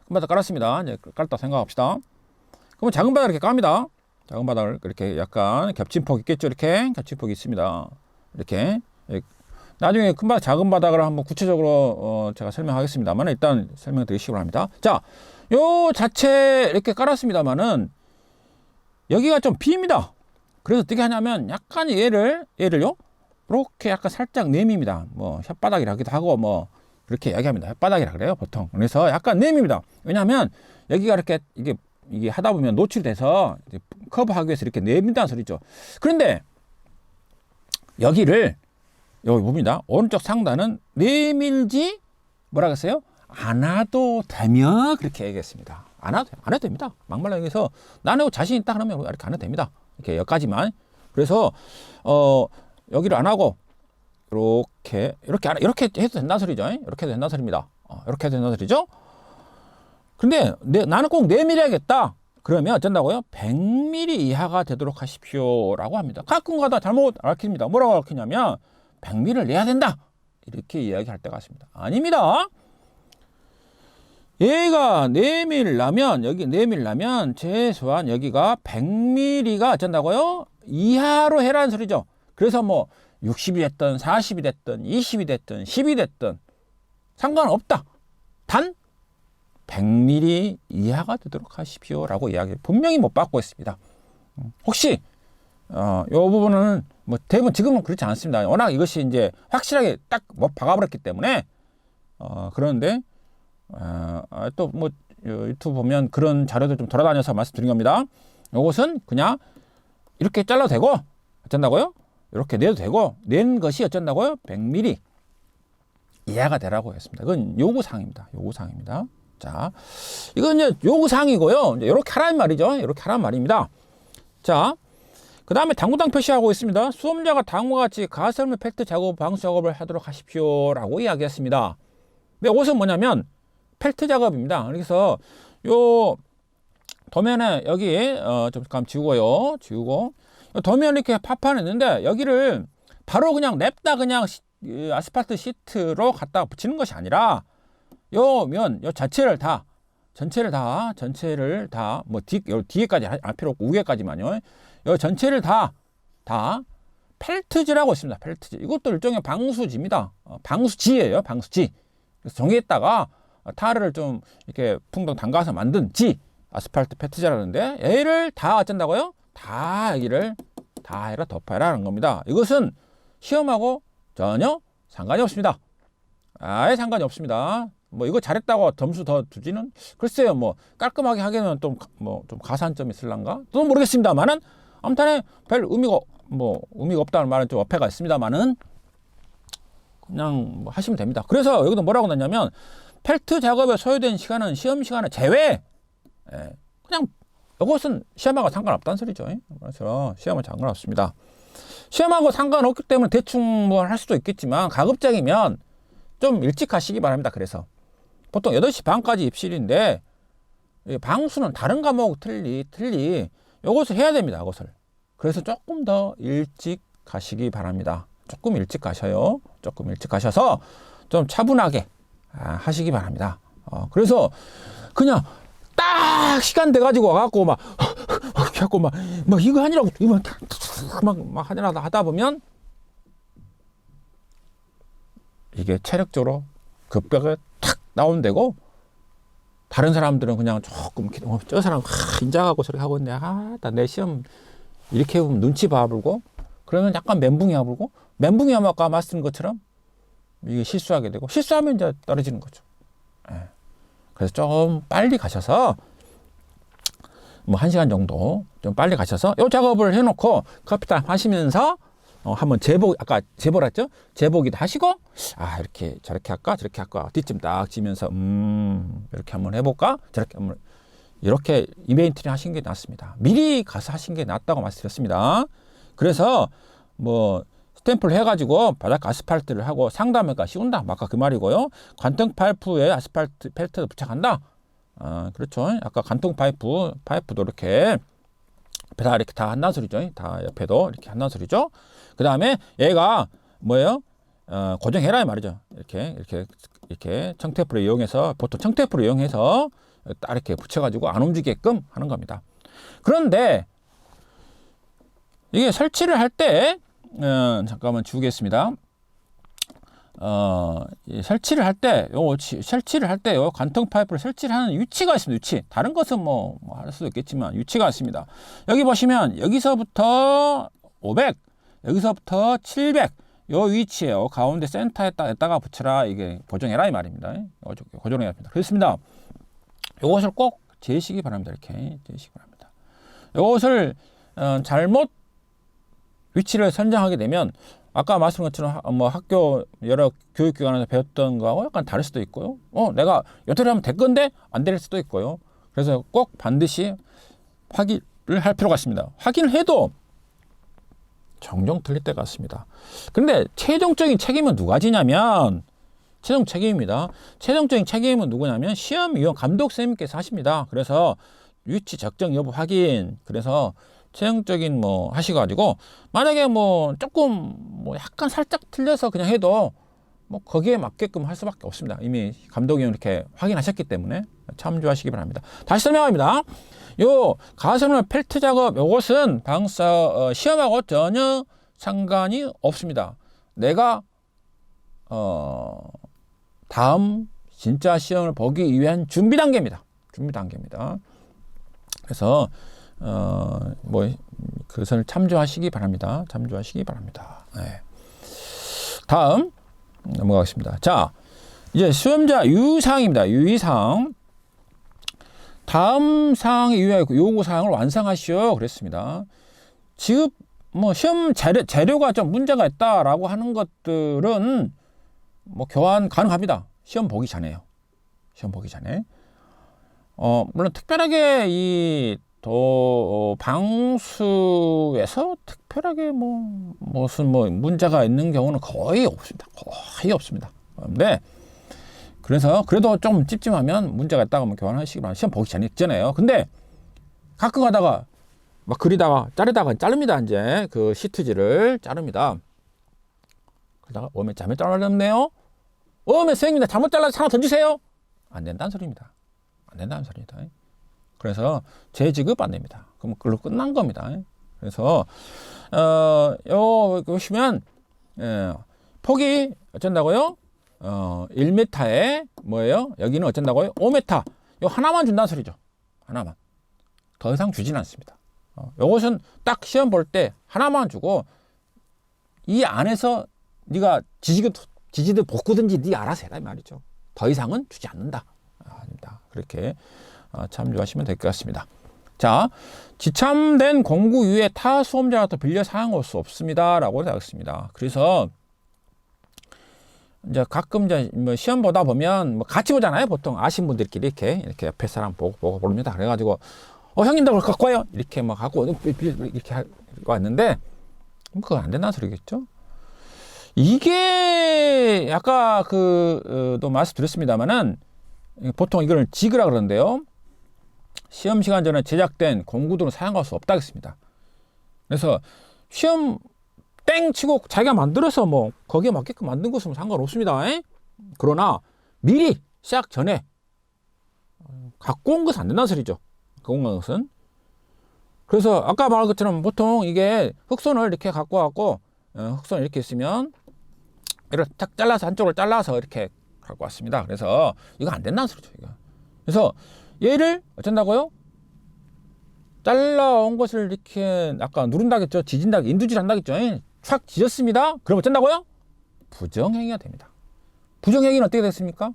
끈바닥 깔았습니다. 이제 깔았다 생각합시다. 그러면 작은 바닥 이렇게 깝니다. 작은 바닥을 이렇게 약간 겹친 폭 있겠죠? 이렇게 겹친 폭이 있습니다. 이렇게. 나중에 큰 바닥, 작은 바닥을 한번 구체적으로 제가 설명하겠습니다만 일단 설명드리시기 바랍니다. 자, 요 자체 이렇게 깔았습니다만은 여기가 좀 비입니다. 그래서 어떻게 하냐면 약간 얘를요 이렇게 약간 살짝 내밉니다. 뭐 혓바닥이라 하기도 하고 뭐 그렇게 이야기합니다. 혓바닥이라 그래요 보통. 그래서 약간 내밉니다. 왜냐하면 여기가 이렇게 이게 하다 보면 노출돼서 커버하기 위해서 이렇게 내민다는 소리죠. 그런데 여기를 여기 봅니다. 오른쪽 상단은 내밀지 뭐라 그랬어요? 안 와도 되며 그렇게 얘기했습니다. 안 와도 됩니다. 막말로 얘기해서 나는 자신 있다 그러면 이렇게 안 해도 됩니다. 이렇게 여기까지만. 그래서 여기를 안 하고 이렇게 해도 된다는 소리죠. 이렇게 해도 된다는 소리입니다. 이렇게 해도 된다는 소리죠. 근데 나는 꼭 내밀어야겠다. 그러면 어쩐다고요? 100mm 이하가 되도록 하십시오 라고 합니다. 가끔가다 잘못 알킵니다. 뭐라고 알키냐면 100mm를 내야 된다 이렇게 이야기할 때가 있습니다. 아닙니다. 얘가 내밀려면 여기 내밀려면 최소한 여기가 100mm가 어쩐다고요? 이하로 해라는 소리죠. 그래서 뭐 60이 됐든 40이 됐든 20이 됐든 10이 됐든 상관없다. 단 100mm 이하가 되도록 하십시오 라고 이야기 분명히 못 받고 있습니다. 혹시 요 부분은 뭐 대부분 지금은 그렇지 않습니다. 워낙 이것이 이제 확실하게 딱 못 박아버렸기 때문에 그런데 또 뭐 유튜브 보면 그런 자료들 좀 돌아다녀서 말씀드린 겁니다. 요것은 그냥 이렇게 잘라도 되고 어쩐다고요? 이렇게 내도 되고 낸 것이 어쩐다고요? 100mm 이하가 되라고 했습니다. 그건 요구사항입니다. 요구사항입니다. 자, 이건 이제 요구사항이고요. 이제 이렇게 하라는 말이죠. 이렇게 하라는 말입니다. 자, 그 다음에 당구당 표시하고 있습니다. 수험자가 다음과 같이 가설물 펠트 작업, 방수 작업을 하도록 하십시오 라고 이야기했습니다. 근데 이것은 뭐냐면 펠트 작업입니다. 그래서 요 도면에 여기 잠깐 지우고요. 지우고 도면 이렇게 파판했는데 여기를 바로 그냥 냅다 그냥 아스팔트 시트로 갖다 붙이는 것이 아니라 요 면, 요 자체를 다 전체를 다 뭐 뒤에까지 할 필요 없고 위에까지만요. 요 전체를 다 펠트지라고 있습니다. 펠트지. 이것도 일종의 방수지입니다. 방수지예요. 방수지. 그래서 정리했다가 타르를 좀 이렇게 풍덩 담가서 만든 지 아스팔트 펠트지라는데 얘를 다 어쩐다고요? 다 여기를 다 해라 덮어라는 겁니다. 이것은 시험하고 전혀 상관이 없습니다. 아예 상관이 없습니다. 뭐 이거 잘했다고 점수 더 주지는 글쎄요. 뭐 깔끔하게 하기에는 좀 가산점이 있을란가? 또 모르겠습니다만은 아무튼 별 의미가 없다는 말은 좀 어폐가 있습니다만은 그냥 뭐 하시면 됩니다. 그래서 여기도 뭐라고 넣냐면 펠트 작업에 소요된 시간은 시험 시간을 제외. 그냥 이것은 시험하고 상관없다는 소리죠. 그래서 시험은 상관없습니다. 시험하고 상관없기 때문에 대충 뭐 할 수도 있겠지만 가급적이면 좀 일찍 하시기 바랍니다. 그래서 보통 8시 반까지 입실인데 방수는 다른 과목 틀리 이것을 해야 됩니다. 이것을. 그래서 조금 더 일찍 가시기 바랍니다. 조금 일찍 가셔요. 조금 일찍 가셔서 좀 차분하게 하시기 바랍니다. 그래서 그냥 딱 시간 돼가지고 와갖고 막 이거 아니라고 막 하다 보면 이게 체력적으로 급격하게 탁 다운되고 다른 사람들은 그냥 조금 저 사람 긴장하고 저렇게 하고 있네. 나 내 시험 이렇게 보면 눈치 봐불고 그러면 약간 멘붕이 와불고 멘붕이 오면 아까 말씀드린 것처럼 이게 실수하게 되고 실수하면 이제 떨어지는 거죠. 그래서 좀 빨리 가셔서 뭐 1시간 정도 좀 빨리 가셔서 이 작업을 해놓고 커피타임 하시면서 한번 아까 재보랬죠? 재보기도 하시고 이렇게 저렇게 할까 저렇게 할까 뒷짐 딱 지면서 이렇게 한번 해볼까 저렇게 한번 이렇게 이벤트를 하신 게 낫습니다. 미리 가서 하신 게 낫다고 말씀드렸습니다. 그래서 뭐 스탬프를 해가지고 바닥 아스팔트를 하고 상담회가 씌운다. 아까 그 말이고요. 관통 파이프에 아스팔트 펠트를 부착한다. 그렇죠. 아까 관통 파이프도 이렇게 다 이렇게 다 한다는 소리죠. 다 옆에도 이렇게 한다는 소리죠. 그 다음에 얘가 뭐예요? 고정해라 이 말이죠. 이렇게 청테이프를 이용해서 보통 청테이프를 이용해서 딱 이렇게 붙여가지고 안 움직이게끔 하는 겁니다. 그런데 이게 설치를 할 때, 잠깐만 주겠습니다. 설치를 할 때, 설치를 할 때, 관통 파이프를 설치를 하는 위치가 있습니다. 위치. 다른 것은 뭐 할 수도 있겠지만, 위치가 있습니다. 여기 보시면, 여기서부터 500, 여기서부터 700, 요 위치에, 가운데 센터에다가 붙여라. 이게 고정해라. 이 말입니다. 고정해야 합니다. 그렇습니다. 요것을 꼭 재시기 바랍니다. 이렇게 재시기 바랍니다. 요것을, 잘못 위치를 선정하게 되면, 아까 말씀한 것처럼 뭐 학교 여러 교육기관에서 배웠던 거하고 약간 다를 수도 있고요. 내가 여태로 하면 될 건데 안 될 수도 있고요. 그래서 꼭 반드시 확인을 할 필요가 있습니다. 확인을 해도 종종 틀릴 때가 있습니다. 그런데 최종적인 책임은 누가 지냐면 최종 책임입니다. 최종적인 책임은 누구냐면 시험위원 감독선생님께서 하십니다. 그래서 위치 적정 여부 확인, 그래서 최종적인 뭐 하시가지고 만약에 뭐 조금 뭐 약간 살짝 틀려서 그냥 해도 뭐 거기에 맞게끔 할 수밖에 없습니다. 이미 감독이 이렇게 확인하셨기 때문에 참조하시기 바랍니다. 다시 설명합니다. 요 가설물 펠트 작업 요것은 시험하고 전혀 상관이 없습니다. 내가 다음 진짜 시험을 보기 위한 준비 단계입니다. 준비 단계입니다. 그래서 그것을 참조하시기 바랍니다. 참조하시기 바랍니다. 네. 다음 넘어가겠습니다. 자, 이제 수험자 유의사항입니다. 유의사항. 다음 사항에 유의하여 요구 사항을 완성하시오. 그랬습니다. 지금 뭐 시험 재료가 좀 문제가 있다라고 하는 것들은 뭐 교환 가능합니다. 시험 보기 전에요. 시험 보기 전에. 물론 특별하게 이 방수에서 특별하게 무슨 문제가 있는 경우는 거의 없습니다. 거의 없습니다. 근데 그래서 그래도 좀 찝찝하면 문제가 있다고 하면 교환하시기 바랍니다. 시험 보기 전에요. 근데 가끔 가다가 막 그리다가 자릅니다. 이제 그 시트지를 자릅니다. 그러다가 잘못 잘랐네요. 선생님 잘못 잘라서 하나 던지세요. 안 된다는 소리입니다. 안 된다는 소리입니다. 그래서 재지급 안 됩니다. 그럼 그걸로 끝난 겁니다. 그래서 보시면 폭이 어쩐다고요? 1m에 뭐예요? 여기는 어쩐다고요? 5m. 요 하나만 준다는 소리죠. 하나만. 더 이상 주진 않습니다. 요것은 딱 시험 볼 때 하나만 주고 이 안에서 네가 지지든 볶든지 네 알아서 해라 이 말이죠. 더 이상은 주지 않는다. 아닙니다. 그렇게 참조하시면 될 것 같습니다. 자, 지참된 공구 이외에 타 수험자가 또 빌려 사용할 수 없습니다. 라고 되어 있습니다. 그래서 이제 가끔 이제 뭐 시험 보다 보면 뭐 같이 보잖아요. 보통 아신 분들끼리 이렇게 옆에 사람 보고 보릅니다. 그래가지고 형님도 그걸 갖고 와요. 이렇게 막 갖고 이렇게 하고 왔는데 그거 안 된다는 소리겠죠. 이게 아까 또 말씀드렸습니다만은 보통 이걸 지그라 그러는데요. 시험 시간 전에 제작된 공구들은 사용할 수 없다 했습니다. 그래서 시험 땡 치고 자기가 만들어서 뭐 거기에 맞게끔 만든 것은 상관없습니다. 그러나 미리 시작 전에 갖고 온 것은 안 된다는 소리죠. 갖고 온 것은. 그래서 아까 말한 것처럼 보통 이게 흑선을 이렇게 갖고 왔고 흑선을 이렇게 있으면 이렇게 탁 잘라서 한쪽을 잘라서 이렇게 갖고 왔습니다. 그래서 이거 안 된다는 소리죠. 이거. 그래서 얘를 어쩐다고요? 잘라온 것을 이렇게 아까 누른다겠죠. 지진다, 인두질 한다겠죠. 촥 지졌습니다. 그럼 어쩐다고요? 부정행위가 됩니다. 부정행위는 어떻게 됐습니까?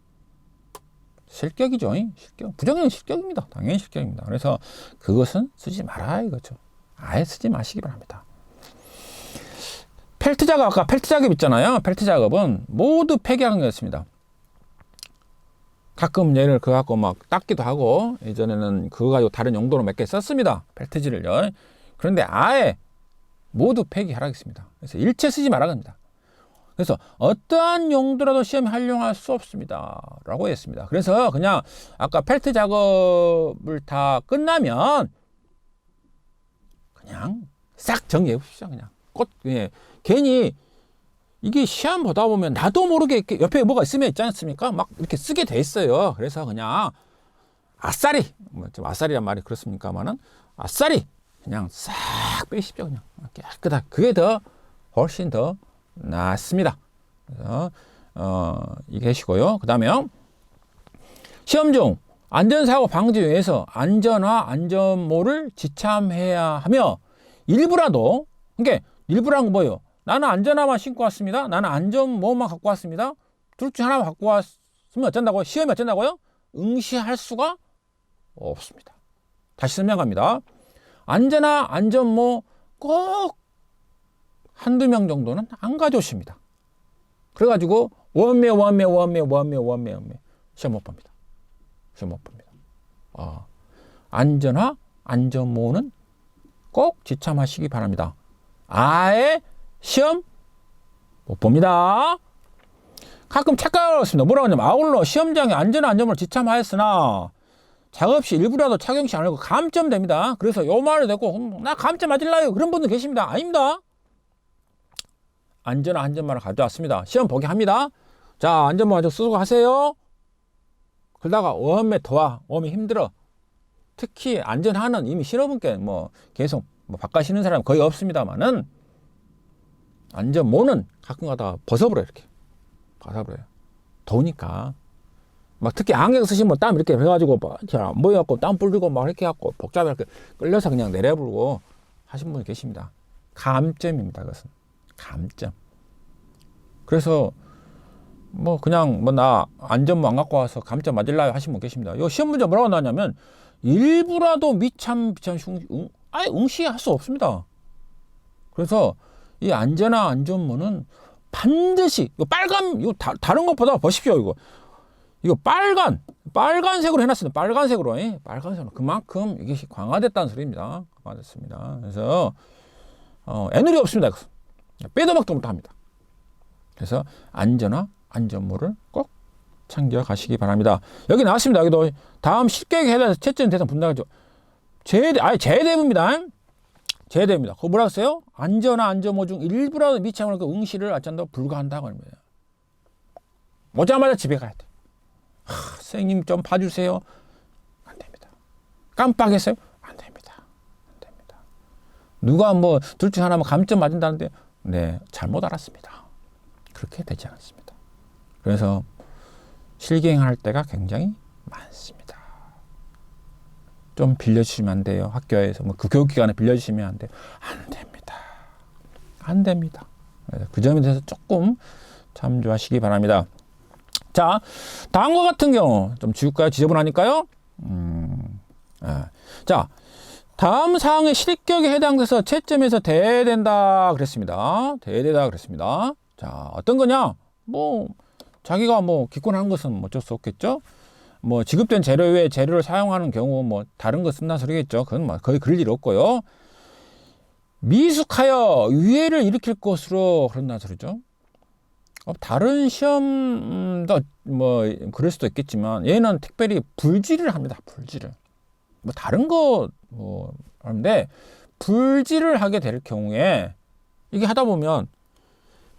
실격이죠. 실격. 부정행위는 실격입니다. 당연히 실격입니다. 그래서 그것은 쓰지 마라 이거죠. 아예 쓰지 마시기 바랍니다. 펠트 작업, 아까 펠트 작업 있잖아요. 펠트 작업은 모두 폐기하는 거였습니다. 가끔 얘를 그거 갖고 막 닦기도 하고 예전에는 그거 가지고 다른 용도로 몇 개 썼습니다. 펠트지를요. 그런데 아예 모두 폐기하라겠습니다. 그래서 일체 쓰지 말아야 합니다. 그래서 어떠한 용도라도 시험에 활용할 수 없습니다. 라고 했습니다. 그래서 그냥 아까 펠트 작업을 다 끝나면 그냥 싹 정리해 보십시오. 그냥 괜히 이게 시험 보다 보면 나도 모르게 이렇게 옆에 뭐가 있으면 있지 않습니까? 막 이렇게 쓰게 돼 있어요. 그래서 그냥 아싸리, 좀 아싸리란 말이 그렇습니까만은 아싸리 그냥 싹 빼십시오. 그냥 깨끗하게. 그게 더 훨씬 더 낫습니다. 그래서 이게 하시고요. 그 다음에 시험 중 안전사고 방지 위해서 안전화 안전모를 지참해야 하며 일부라도, 그러니까 일부라는 건 뭐예요? 나는 안전화만 신고 왔습니다. 나는 안전모만 갖고 왔습니다. 둘 중 하나만 갖고 왔으면 어쩐다고요? 시험이 어쩐다고요? 응시할 수가 없습니다. 다시 설명합니다. 안전화 안전모 꼭 한두 명 정도는 안 가져오십니다. 그래가지고 원매 시험 못 봅니다. 시험 못 봅니다. 안전화 안전모는 꼭 지참하시기 바랍니다. 아예 시험 못 봅니다. 가끔 착각을 했습니다. 뭐라고 하냐면 아울러 시험장에 안전화 안전모를 지참하였으나 작업시 일부라도 착용시 안 하고 감점 됩니다. 그래서 요 말을 듣고 나 감점 맞을라요 그런 분들 계십니다. 아닙니다. 안전화 안전모를 가져왔습니다. 시험 보게 합니다. 자, 안전모 가지고 수고하세요. 그러다가 웜에 더워, 웜이 힘들어. 특히 안전화는 이미 신호분께 뭐 계속 뭐 바꿔시는 사람 거의 없습니다만은 안전모는 가끔 가다가 벗어버려 이렇게 벗어버려요. 더우니까. 막 특히 안경 쓰시면 땀 이렇게 해가지고 안 보여갖고 땀 불리고 막 이렇게 해갖고 복잡해 이렇게 끌려서 그냥 내려불고 하신 분이 계십니다. 감점입니다. 그것은 감점. 그래서 뭐 그냥 뭐 나 안전모 안 갖고 와서 감점 맞을라요 하신 분 계십니다. 요 시험 문제 뭐라고 나왔냐면 일부라도 미참 아예 응시할 수 없습니다. 그래서 이 안전화 안전모는 반드시 이거 빨간 이거 다른 것보다 보십시오. 이거 빨간색으로 해놨습니다. 빨간색으로 빨간색으로 그만큼 이게 강화됐다는 소리입니다. 강화됐습니다. 그래서 애누리 없습니다. 빼도 박도 못합니다. 그래서 안전화 안전모를 꼭 챙겨 가시기 바랍니다. 여기 나왔습니다. 여기도 다음 실격에 해당해서 채점 대상 분담하죠. 제대부입니다. 제대입니다. 그거 뭐라고 했어요? 안전화 안전모 중 일부라도 미참을 그 응시를 안전도 불가한다고 합니다. 오자마자 집에 가야 돼. 선생님 좀 봐주세요. 안 됩니다. 깜빡했어요? 안 됩니다. 안 됩니다. 누가 뭐 둘 중 하나만 감점 맞은다는데 네, 잘못 알았습니다. 그렇게 되지 않습니다. 그래서 실갱할 때가 굉장히 많습니다. 좀 빌려주시면 안 돼요. 학교에서 뭐 그 교육기관에 빌려주시면 안 돼요. 안 됩니다. 안 됩니다. 그 점에 대해서 조금 참조하시기 바랍니다. 자, 다음과 같은 경우 좀 지울까요? 지저분하니까요. 자, 다음 사항의 실격에 해당돼서 채점에서 대된다 그랬습니다. 대되다 그랬습니다. 자, 어떤 거냐? 뭐 자기가 뭐 기권한 것은 어쩔 수 없겠죠. 뭐 지급된 재료 외에 재료를 사용하는 경우 뭐 다른 거 쓴다는 소리겠죠. 그건 뭐 거의 그럴 일 없고요. 미숙하여 유해를 일으킬 것으로 그런다는 소리죠. 다른 시험도 뭐 그럴 수도 있겠지만 얘는 특별히 불지를 합니다. 불지를. 뭐 다른 거 뭐 하는데 불지를 하게 될 경우에 이게 하다 보면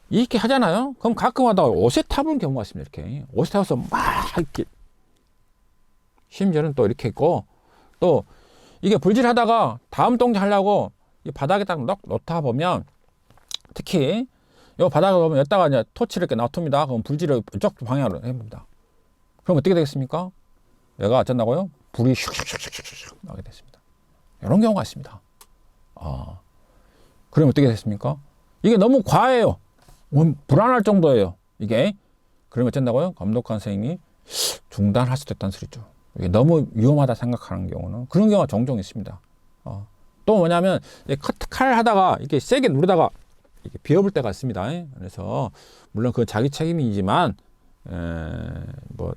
이렇게 하잖아요. 그럼 가끔 하다가 옷에 타볼 경우가 있습니다. 이렇게 옷에 타서 막 이렇게 심지어는 또 이렇게 있고 또 이게 불질하다가 다음 동작 하려고 이 바닥에 딱 놓다 보면 특히 요 바닥에 보면 여기다가 이제 토치를 이렇게 놔둡니다. 그럼 불질을 이쪽 방향으로 해봅니다. 그럼 어떻게 되겠습니까? 얘가 어쩐다고요? 불이 슉슉슉슉슉 나오게 됐습니다. 이런 경우가 있습니다. 그럼 어떻게 됐습니까? 이게 너무 과해요. 불안할 정도예요. 이게. 그러면 어쩐다고요? 감독관 선생님이 중단할 수도 있다는 소리죠. 이게 너무 위험하다 생각하는 경우는 그런 경우가 종종 있습니다. 또 뭐냐면 칼 하다가 이렇게 세게 누르다가 이렇게 비워볼 때가 있습니다. 그래서 물론 그건 자기 책임이지만 뭐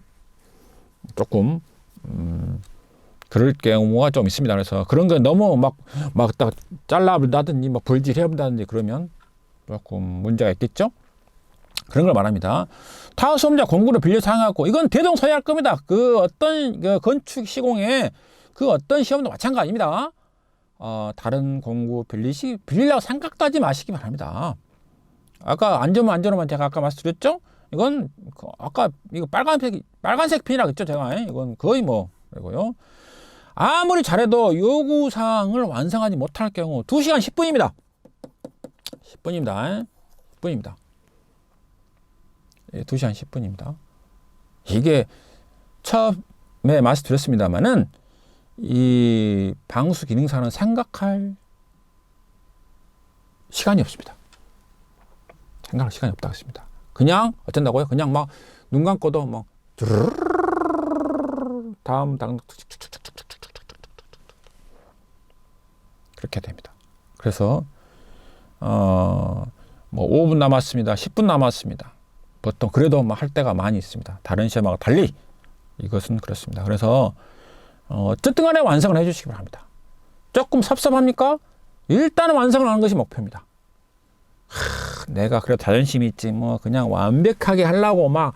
조금 그럴 경우가 좀 있습니다. 그래서 그런 거 너무 막 딱 잘라본다든지 막 불질해본다든지 그러면 조금 문제가 있겠죠. 그런 걸 말합니다. 타 수험자 공구를 빌려 사용하고 이건 대동소이할 겁니다. 그 어떤 그 건축 시공에 그 어떤 시험도 마찬가지입니다. 다른 공구 빌리려고 생각도 하지 마시기 바랍니다. 아까 안전만 제가 아까 말씀드렸죠? 이건 아까 이거 빨간색 핀이라고 했죠, 제가. 이건 거의 뭐 그리고요. 아무리 잘해도 요구사항을 완성하지 못할 경우 2시간 10분입니다. 10분입니다. 10분입니다. 2시간 10분입니다. 이게 처음에 말씀드렸습니다만은 이 방수 기능사는 생각할 시간이 없습니다. 생각할 시간이 없다고 했습니다. 그냥 어쩐다고요? 그냥 막 눈 감고도 막 다음 그렇게 됩니다. 그래서 뭐 5분 남았습니다. 10분 남았습니다. 보통 그래도 할 때가 많이 있습니다. 다른 시험하고 달리 이것은 그렇습니다. 그래서 어쨌든 간에 완성을 해주시기 바랍니다. 조금 섭섭합니까? 일단은 완성을 하는 것이 목표입니다. 내가 그래도 자존심이 있지 뭐 그냥 완벽하게 하려고 막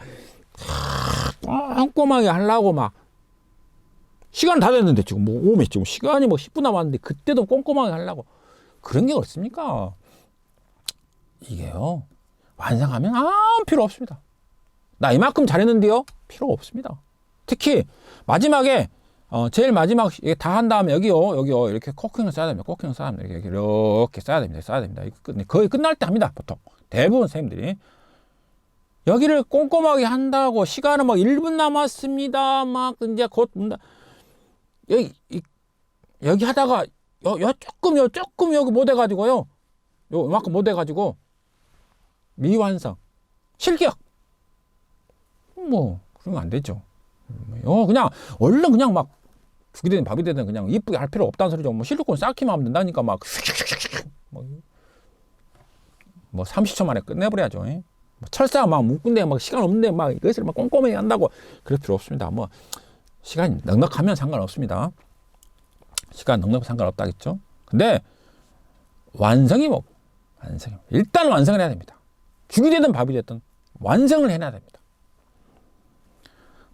꼼꼼하게 하려고 막 시간 다 됐는데 지금 뭐 오메 지금 시간이 뭐 10분 남았는데 그때도 꼼꼼하게 하려고 그런 게 어딨습니까? 이게요 완성하면 아무 필요 없습니다. 나 이만큼 잘했는데요? 필요 없습니다. 특히 마지막에 제일 마지막 다 한 다음에 여기요 이렇게 코킹을 써야 됩니다. 코킹을 써야 됩니다. 이렇게 써야 됩니다. 거의 끝날 때 합니다. 보통 대부분 선생님들이 여기를 꼼꼼하게 한다고 시간은 막 1분 남았습니다. 막 이제 곧 여기 하다가 조금 여기 못 해가지고요. 이만큼 못 해가지고 미완성 실격 뭐 그런 거 안 되죠. 그냥 얼른 그냥 막 죽이 되든 밥이 되든 그냥 이쁘게 할 필요 없다는 소리죠. 뭐 실리콘 쌓기만 하면 된다니까 막 뭐 30초 만에 끝내버려야죠. 뭐 철사 막 묶은데 막 시간 없는데 막 이것을 막 꼼꼼히 한다고 그럴 필요 없습니다. 뭐 시간이 넉넉하면 상관없습니다. 시간 넉넉하면 상관없다겠죠. 근데 완성이 일단 완성을 해야 됩니다. 죽이 되든 밥이 되든 완성을 해놔야 됩니다.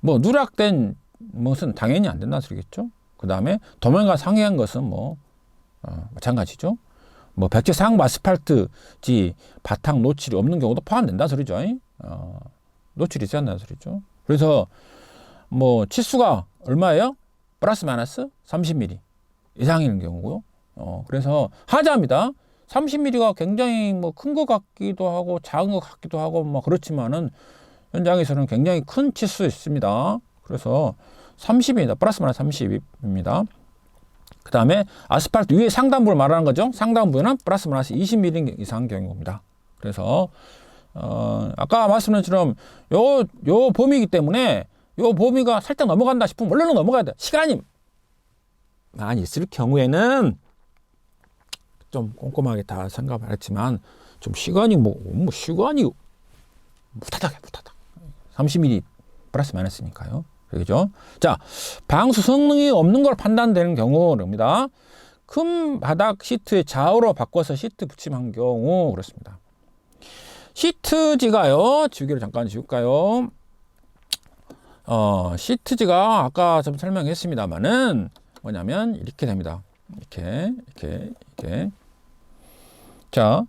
뭐 누락된 것은 당연히 안 된다는 소리겠죠. 그 다음에 도면과 상이한 것은 마찬가지죠. 뭐 백지상 아스팔트지 바탕 노출이 없는 경우도 포함된다는 소리죠. 노출이 있어야 한다는 소리죠. 그래서 뭐 치수가 얼마예요? 플러스 마이너스 30mm 이상인 경우고요. 그래서 하자입니다. 30mm가 굉장히 뭐 큰 것 같기도 하고 작은 것 같기도 하고 뭐 그렇지만은 현장에서는 굉장히 큰 치수 있습니다. 그래서 30입니다. 플러스 마이너스 30입니다. 그 다음에 아스팔트 위에 상단부를 말하는 거죠. 상단부에는 플러스 마이너스 20mm 이상 경우입니다. 그래서 아까 말씀드린 것처럼 요 범위이기 때문에 요 범위가 살짝 넘어간다 싶으면 원래는 넘어가야 돼. 시간이 많이 있을 경우에는 좀 꼼꼼하게 다 생각을 했지만 좀 시간이 시간이 무타닥해. 30mm 플러스 마이너스니까요. 그죠? 자, 방수 성능이 없는 걸 판단되는 경우입니다. 큰 바닥 시트에 좌우로 바꿔서 시트 붙임한 경우 그렇습니다. 시트지가요. 지우개를 잠깐 지울까요? 시트지가 아까 좀 설명했습니다만은 뭐냐면 이렇게 됩니다. 이렇게. 자,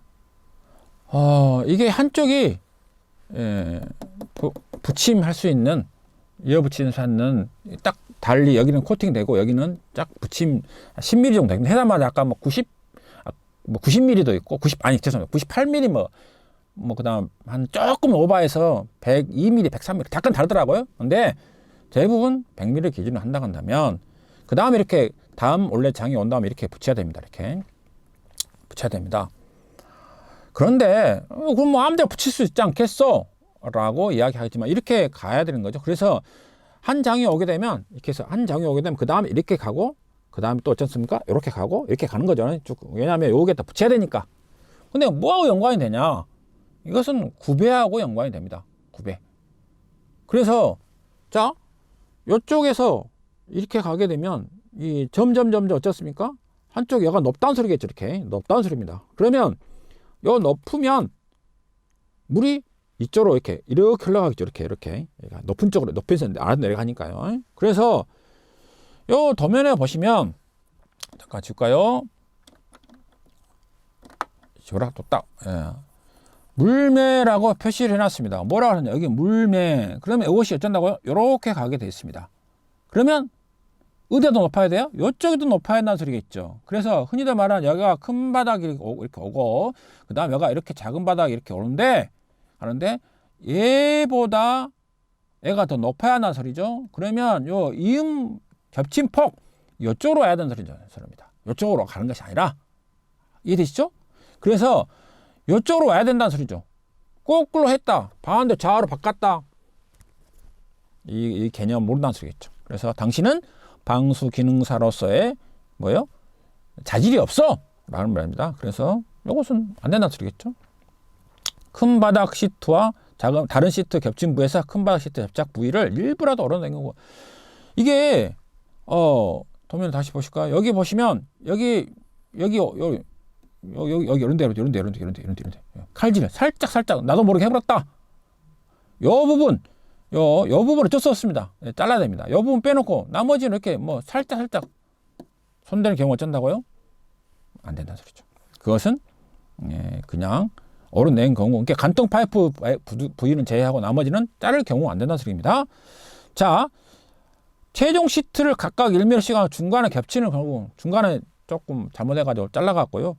이게 한쪽이 붙임할 수 있는 이어 붙이는 sad는 딱 달리 여기는 코팅되고 여기는 딱 붙임 10mm 정도 되는데 해당마다 아까 뭐 90mm도 있고 98mm 그다음 한 조금 오버해서 102mm, 103mm 약간 다르더라고요. 근데 대부분 100mm 기준으로 한다고 한다면 그 다음에 이렇게 다음 원래 장이 온 다음에 이렇게 붙여야 됩니다. 이렇게 붙여야 됩니다. 그런데 그럼 뭐 아무데나 붙일 수 있지 않겠어? 라고 이야기하지만 이렇게 가야 되는 거죠. 그래서 한 장이 오게 되면 이렇게 해서 한 장이 오게 되면 그 다음에 이렇게 가고 그 다음에 또 어쩌습니까? 이렇게 가고 이렇게 가는 거죠. 왜냐하면 요게 다 붙여야 되니까. 근데 뭐하고 연관이 되냐? 이것은 구배하고 연관이 됩니다. 구배. 그래서 자 이쪽에서 이렇게 가게 되면 이 점점 어쩌습니까? 한쪽 여가 높다는 소리겠죠. 이렇게 높다는 소리입니다. 그러면 요 높으면 물이 이쪽으로 이렇게 흘러가겠죠. 이렇게 높은 쪽으로 높이서 아래로 내려가니까요. 그래서 요 도면에 보시면 잠깐 지울까요? 지우라 또 딱 물매라고 표시를 해놨습니다. 뭐라고 하느냐? 여기 물매. 그러면 이것이 어쩐다고요? 이렇게 가게 되어 있습니다. 그러면 어디가 높아야 돼요? 이쪽이 더 높아야 한다는 소리겠죠. 그래서 흔히들 말하는 여기가 큰 바닥이 이렇게 오고, 그 다음 여기가 이렇게 작은 바닥이 이렇게 오는데, 하는데, 얘보다 얘가 더 높아야 한다는 소리죠. 그러면 요 이음 겹친 폭, 이쪽으로 와야 된다는 소리입니다. 이쪽으로 가는 것이 아니라, 이해되시죠? 그래서 이쪽으로 와야 된다는 소리죠. 거꾸로 했다. 반대 좌우로 바꿨다. 이 개념 모른다는 소리겠죠. 그래서 당신은 방수 기능사로서의 뭐예요? 자질이 없어! 라는 말입니다. 그래서 이것은 안 된다는 소리겠죠. 큰 바닥 시트와 작은 다른 시트 겹친 부에서 큰 바닥 시트 접착 부위를 일부라도 얼어낸 거고. 이게 도면 다시 보실까요? 여기 보시면 여기 이런 데 칼질 살짝 나도 모르게 해버렸다. 요 부분 어쩔 수 없습니다. 잘라야 됩니다. 요 부분 빼놓고 나머지는 이렇게 뭐 살짝 손대는 경우가 어쩐다고요? 안 된다는 소리죠. 그것은 그냥 얼어낸 경우, 그러니까 간통 파이프 부위는 제외하고 나머지는 자를 경우 안 된다는 소리입니다. 자, 최종 시트를 각각 1mm씩 하고 중간에 겹치는 경우, 중간에 조금 잘못해가지고 잘라갖고요.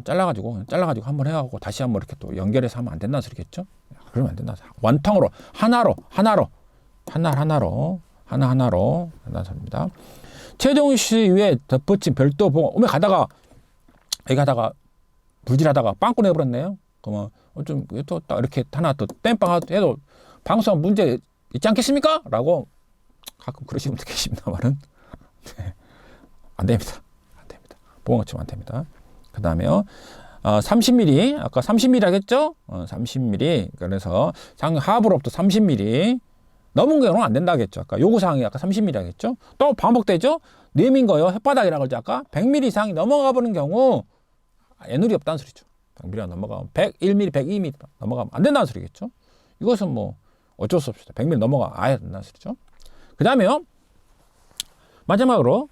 잘라가지고 한번 해가지고 다시 한번 이렇게 또 연결해서 하면 안 된다는 소리겠죠? 그러면 안 된다. 원통으로, 하나로 한다는 소리입니다. 최종 시트 위에 덧붙인 별도 보고, 가다가 불질하다가 빵꾸 내버렸네요. 그러면 좀 또 이렇게 하나 또 땜빵 해도 방수한 문제 있지 않겠습니까? 라고 가끔 그러시는 분들 계십니다만은 안 됩니다. 보건 거치면 안 됩니다. 그 다음에요. 30mm, 아까 30mm 하겠죠? 30mm. 그래서 하부로부터 30mm. 넘은 경우는 안 된다 하겠죠. 아까 요구사항이 아까 30mm 하겠죠? 또 반복되죠? 네민 거요. 혓바닥이라고 그러죠. 아까 100mm 이상이 넘어가 버리는 경우 애누리 없다는 소리죠. 100mm가 넘어가면 101mm, 102mm 넘어가면 안 된다는 소리겠죠. 이것은 뭐 어쩔 수 없습니다. 100mm 넘어가 아야 된다는 소리죠. 그 다음에요. 마지막으로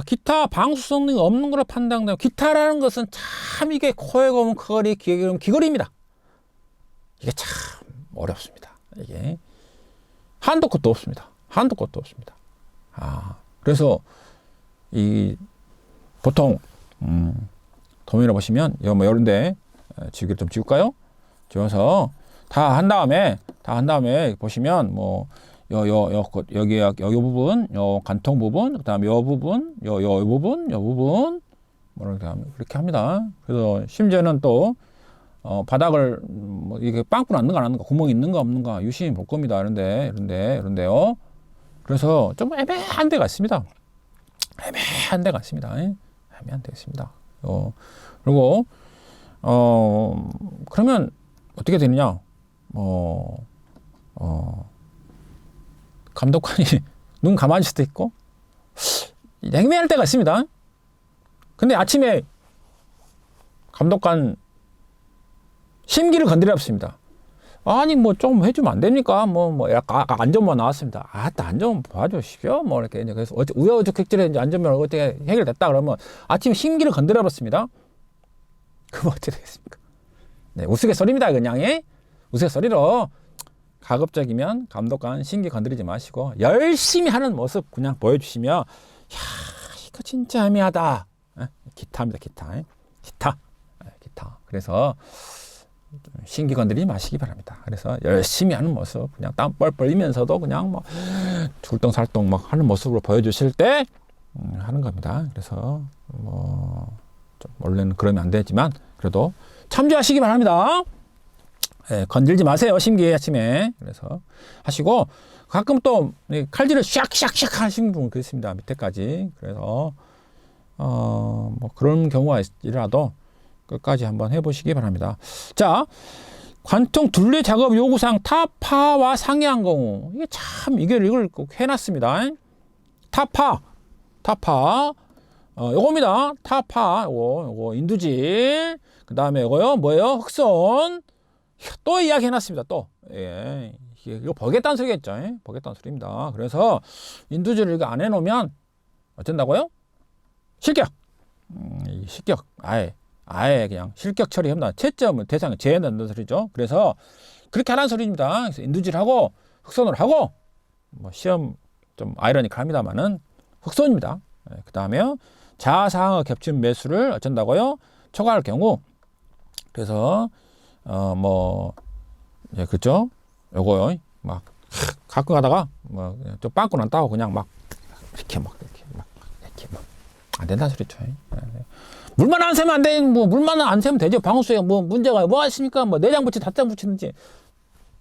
기타 방수 성능이 없는 걸로 판단되고, 기타라는 것은 참 이게 코에 고면 커거리, 귀에 고면 귀걸이입니다. 이게 참 어렵습니다. 이게 한도 끝도 없습니다. 그래서 보통 도면을 보시면 뭐 이런데 지우개를 좀 지울까요? 지워서 다 한 다음에 보시면 뭐 여기 부분, 요 간통 부분, 그다음에 요 부분, 요 부분, 뭐 이렇게 합니다. 그래서 심지어는 또 바닥을 뭐 이게 빵꾸 났는가 안 났는가, 구멍이 있는가 없는가 유심히 볼 겁니다. 이런데요. 그래서 좀 애매한 데가 있습니다. 그리고 그러면 어떻게 되느냐? 감독관이 눈 가만히 있을 때 있고 애매할 때가 있습니다. 근데 아침에 감독관 심기를 건드렸습니다. 아니 뭐 좀 해주면 안 됩니까? 뭐 약간 안전만 나왔습니다. 안전 봐주십시오. 뭐 이렇게 그래서 우여곡절에 이제 안전면 어떻게 해결됐다 그러면 아침에 심기를 건드려봤습니다. 그럼 어떻게 되겠습니까? 네, 우스갯소리입니다. 그냥 우스갯소리로. 가급적이면 감독관 심기 건드리지 마시고 열심히 하는 모습 그냥 보여주시면, 이거 진짜 애매하다. 기타입니다. 기타. 그래서 심기 건드리지 마시기 바랍니다. 그래서 열심히 하는 모습, 그냥 땀 뻘뻘 흘리면서도 그냥 뭐 줄덩살덩 막 하는 모습으로 보여주실 때 하는 겁니다. 그래서 좀 원래는 그러면 안 되지만 그래도 참조하시기 바랍니다. 건들지 마세요. 심기 아침에. 그래서 하시고, 가끔 또 칼질을 샥 하시는 분은 그렇습니다. 밑에까지. 그래서 뭐 그런 경우가 있더라도 끝까지 한번 해보시기 바랍니다. 자, 관통 둘레 작업 요구사항 타파와 상이한 경우, 이게 참 이걸 꼭 해놨습니다. 타파 요겁니다. 타파 요거 인두질, 그 다음에 요거요 뭐예요? 흑선. 또 이야기해놨습니다. 또 이거 버겠다는 소리겠죠. 버겠다는 소리입니다. 그래서 인두질을 이거 안 해놓으면 어쩐다고요? 실격. 실격. 아예 그냥 실격 처리합니다. 채점을 대상에 제외한다는 소리죠. 그래서 그렇게 하라는 소리입니다. 그래서 인두질하고 흑선을 하고, 뭐 시험 좀 아이러니컬합니다만은 흑손입니다. 그 다음에 자사항의 겹친 매수를 어쩐다고요? 초과할 경우. 그래서 뭐 그죠? 요거요. 막 가끔 가다가 뭐좀 빵꾸 난다고 그냥 막 이렇게 막 안 된다는 소리죠. 물만 안 새면 안 돼. 뭐 물만 안 새면 되죠. 방수에 뭐 문제가 뭐가 있습니까? 뭐 내장 붙이 닷장 붙이는지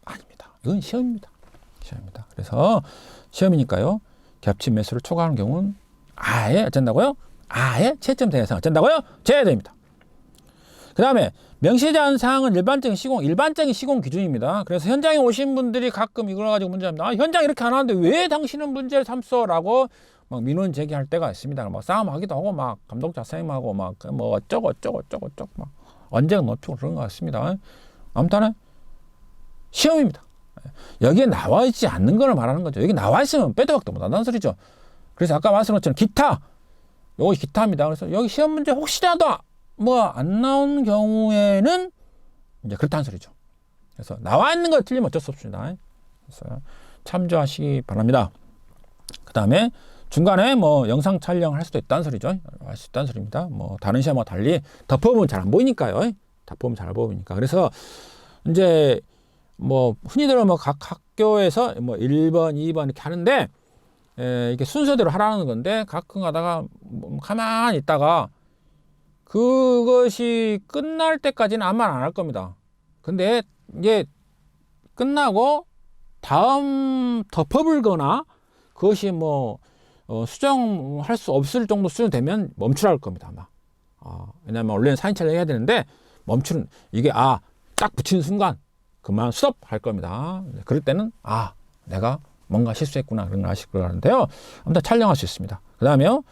아닙니다. 이건 시험입니다. 시험입니다. 그래서 시험이니까요. 겹친 매수를 초과하는 경우는 아예 어쩐다고요? 아예 채점 대상 어쩐다고요? 제외됩니다. 그 다음에 명시하지 않은 사항은 일반적인 시공 기준입니다. 그래서 현장에 오신 분들이 가끔 이걸 가지고 문제합니다. 현장 이렇게 안 하는데 왜 당신은 문제를 삼소? 라고 막 민원 제기할 때가 있습니다. 막 싸움하기도 하고 막 감독자 선생님하고 막 뭐 어쩌고 막 언쟁 높이고 그런 것 같습니다. 아무튼 시험입니다. 여기에 나와 있지 않는 걸 말하는 거죠. 여기 나와 있으면 빼도 박도 못한다는 소리죠. 그래서 아까 말씀드린 것처럼 기타, 요거 기타입니다. 그래서 여기 시험 문제 혹시라도 뭐 안 나온 경우에는 이제 그렇다는 소리죠. 그래서 나와 있는 거 틀리면 어쩔 수 없습니다. 그래서 참조하시기 바랍니다. 그 다음에 중간에 뭐 영상 촬영을 할 수도 있다는 소리죠. 할 수 있다는 소리입니다. 뭐 다른 시험과 달리 덮어보면 잘 안 보이니까요. 덮어보면 잘 안 보이니까. 그래서 이제 뭐 흔히들 뭐 각 학교에서 뭐 1번, 2번 이렇게 하는데 이게 순서대로 하라는 건데 가끔 가다가 뭐 가만히 있다가 그것이 끝날 때까지는 아무 말 안 할 겁니다. 근데 이게 끝나고 다음 덮어불거나 그것이 뭐 수정할 수 없을 정도 수준 되면 멈추라 할 겁니다. 아마. 왜냐면 원래는 사진 촬영해야 되는데 멈추는 이게 딱 붙이는 순간 그만 스톱 할 겁니다. 그럴 때는 내가 뭔가 실수했구나 그런 걸 아실 거라는데요. 아무튼 촬영할 수 있습니다. 그 다음에요.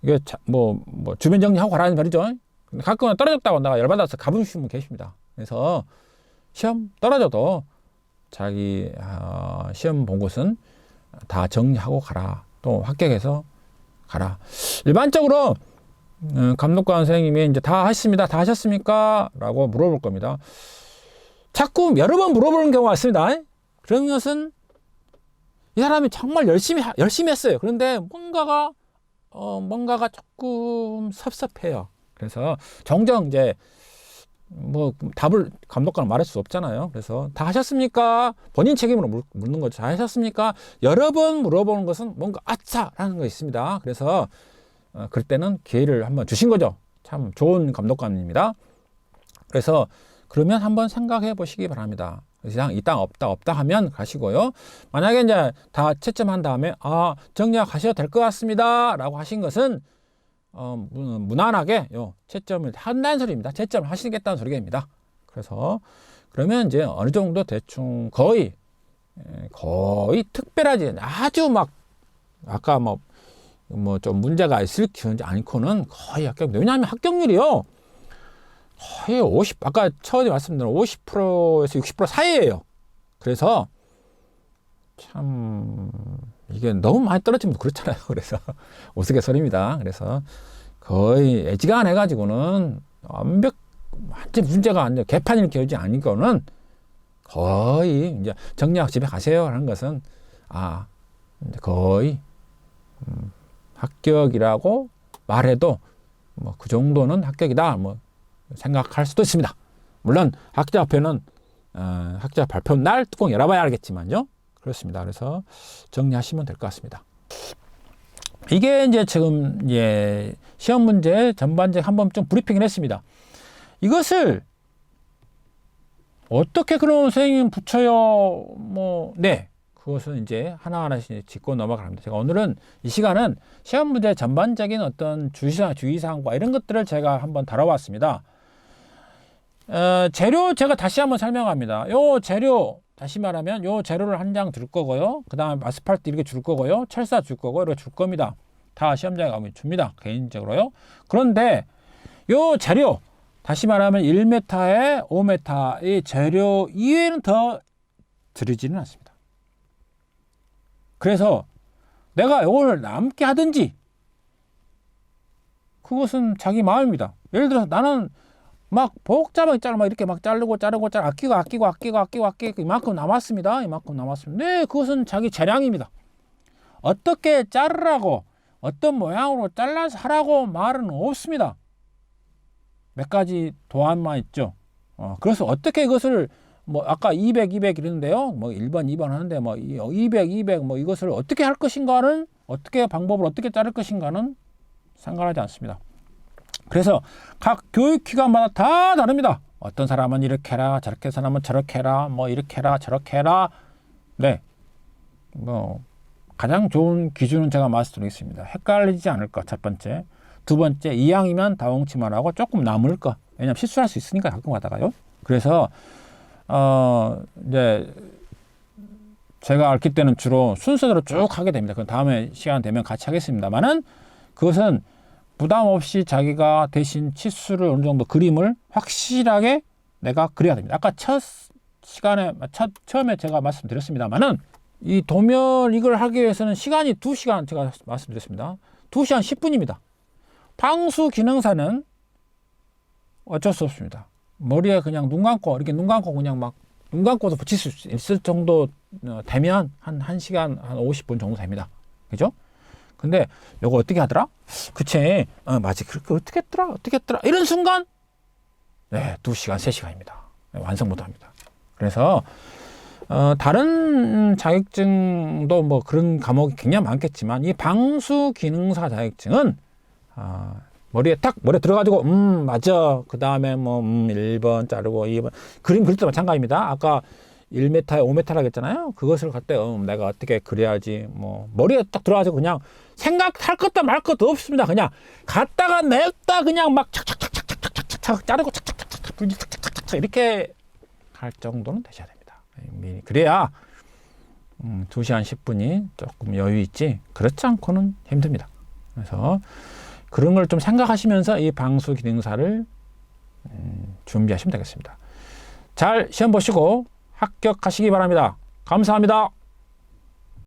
이게 뭐 주변 정리하고 가라는 말이죠. 근데 가끔은 떨어졌다고 내가 열받아서 가보시는 분 계십니다. 그래서 시험 떨어져도 자기 시험 본 곳은 다 정리하고 가라. 또 합격해서 가라. 일반적으로 감독관 선생님이 이제 다 하셨습니다. 다 하셨습니까? 라고 물어볼 겁니다. 자꾸 여러 번 물어보는 경우가 있습니다. 그런 것은 이 사람이 정말 열심히 했어요. 그런데 뭔가가 조금 섭섭해요. 그래서 종종 이제 뭐 답을 감독관은 말할 수 없잖아요. 그래서 다 하셨습니까? 본인 책임으로 묻는 거죠. 다 하셨습니까? 여러 번 물어보는 것은 뭔가 아차라는 거 있습니다. 그래서 그럴 때는 기회를 한번 주신 거죠. 참 좋은 감독관입니다. 그래서 그러면 한번 생각해 보시기 바랍니다. 이상 이 땅 없다 하면 가시고요. 만약에 이제 다 채점한 다음에 정리하셔도 될 것 같습니다 라고 하신 것은 무난하게 채점을 한다는 소리입니다. 채점을 하시겠다는 소리입니다. 그래서 그러면 이제 어느 정도 대충 거의 특별하지 아주 막 아까 뭐 좀 문제가 있을 경우지 않고는 거의 왜냐하면 합격률이요 거의 아까 처음에 말씀드린 50%에서 60% 사이예요. 그래서 참 이게 너무 많이 떨어지면 그렇잖아요. 그래서 우스갯소리입니다. 그래서 거의 애지간해 가지고는 완전 문제가 안 돼. 개판이 이렇게 오지 않으니까는 거의 이제 정리하고 집에 가세요 하는 것은 이제 거의 합격이라고 말해도 뭐 그 정도는 합격이다 뭐 생각할 수도 있습니다. 물론 학자발표는 학자 발표 날 뚜껑 열어봐야 알겠지만요. 그렇습니다. 그래서 정리하시면 될 것 같습니다. 이게 이제 지금 시험 문제 전반적 한번 좀 브리핑을 했습니다. 이것을 어떻게 그런 선생님 붙여요? 그것은 이제 하나하나씩 짚고 넘어갑니다. 제가 오늘은 이 시간은 시험 문제 전반적인 어떤 주의사항과 이런 것들을 제가 한번 다뤄봤습니다. 재료 제가 다시 한번 설명합니다. 요 재료 다시 말하면 요 재료를 한 장 줄 거고요. 그 다음에 아스팔트 이렇게 줄 거고요. 철사 줄 거고 이렇게 줄 겁니다. 다 시험장에 가면 줍니다. 개인적으로요. 그런데 요 재료 다시 말하면 1m에 5m 이 재료 이외에는 더 드리지는 않습니다. 그래서 내가 이걸 남게 하든지 그것은 자기 마음입니다. 예를 들어서 나는 막 복잡하게 막 이렇게 막 자르고 아끼고 이만큼 남았습니다. 네, 그것은 자기 재량입니다. 어떻게 자르라고 어떤 모양으로 잘라서 하라고 말은 없습니다. 몇 가지 도안만 있죠. 그래서 어떻게 이것을 뭐 아까 200, 200 이랬는데요. 뭐 1번, 2번 하는데 뭐 200, 200 뭐 이것을 어떻게 할 것인가는 어떻게 방법을 어떻게 자를 것인가는 상관하지 않습니다. 그래서 각 교육기관마다 다 다릅니다. 어떤 사람은 이렇게 해라, 저렇게 사람은 저렇게 해라, 뭐 이렇게 해라, 저렇게 해라. 네, 뭐 가장 좋은 기준은 제가 말씀드리겠습니다. 헷갈리지 않을 것, 첫 번째. 두 번째, 이왕이면 다홍치만 하고 조금 남을 것. 왜냐면 실수할 수 있으니까 가끔 가다가요. 그래서 이제 제가 앓기 때는 주로 순서대로 쭉 하게 됩니다. 그 다음에 시간 되면 같이 하겠습니다만은 그것은 부담 없이 자기가 대신 치수를 어느 정도 그림을 확실하게 내가 그려야 됩니다. 아까 처음에 제가 말씀드렸습니다만은 이 도면 이걸 하기 위해서는 시간이 2시간 제가 말씀드렸습니다. 2시간 10분입니다. 방수 기능사는 어쩔 수 없습니다. 머리에 그냥 눈 감고 이렇게 눈 감고 그냥 막 눈 감고도 붙일 수 있을 정도 되면 한 1시간 한 50분 정도 됩니다. 그죠? 근데 요거 어떻게 하더라? 그치? 맞지. 그렇게 어떻게 했더라? 이런 순간 네, 2시간, 3시간입니다. 네, 완성 못 합니다. 그래서 다른 자격증도 뭐 그런 과목이 굉장히 많겠지만 이 방수 기능사 자격증은 머리에 들어가지고 맞아. 그 다음에 뭐 1번 자르고 2번 그림 그릴 때 마찬가지입니다. 아까 1m에 5m라고 했잖아요. 그것을 갈 때 내가 어떻게 그려야지 뭐 머리에 딱 들어가지고 그냥 생각할 것도 말 것도 없습니다. 그냥 갔다가 냈다 그냥 막 착착착착착착착 자르고 착착착착 이렇게 할 정도는 되셔야 됩니다. 그래야 2시간 10분이 조금 여유 있지 그렇지 않고는 힘듭니다. 그래서 그런 걸 좀 생각하시면서 이 방수 기능사를 준비하시면 되겠습니다. 잘 시험 보시고 합격하시기 바랍니다. 감사합니다.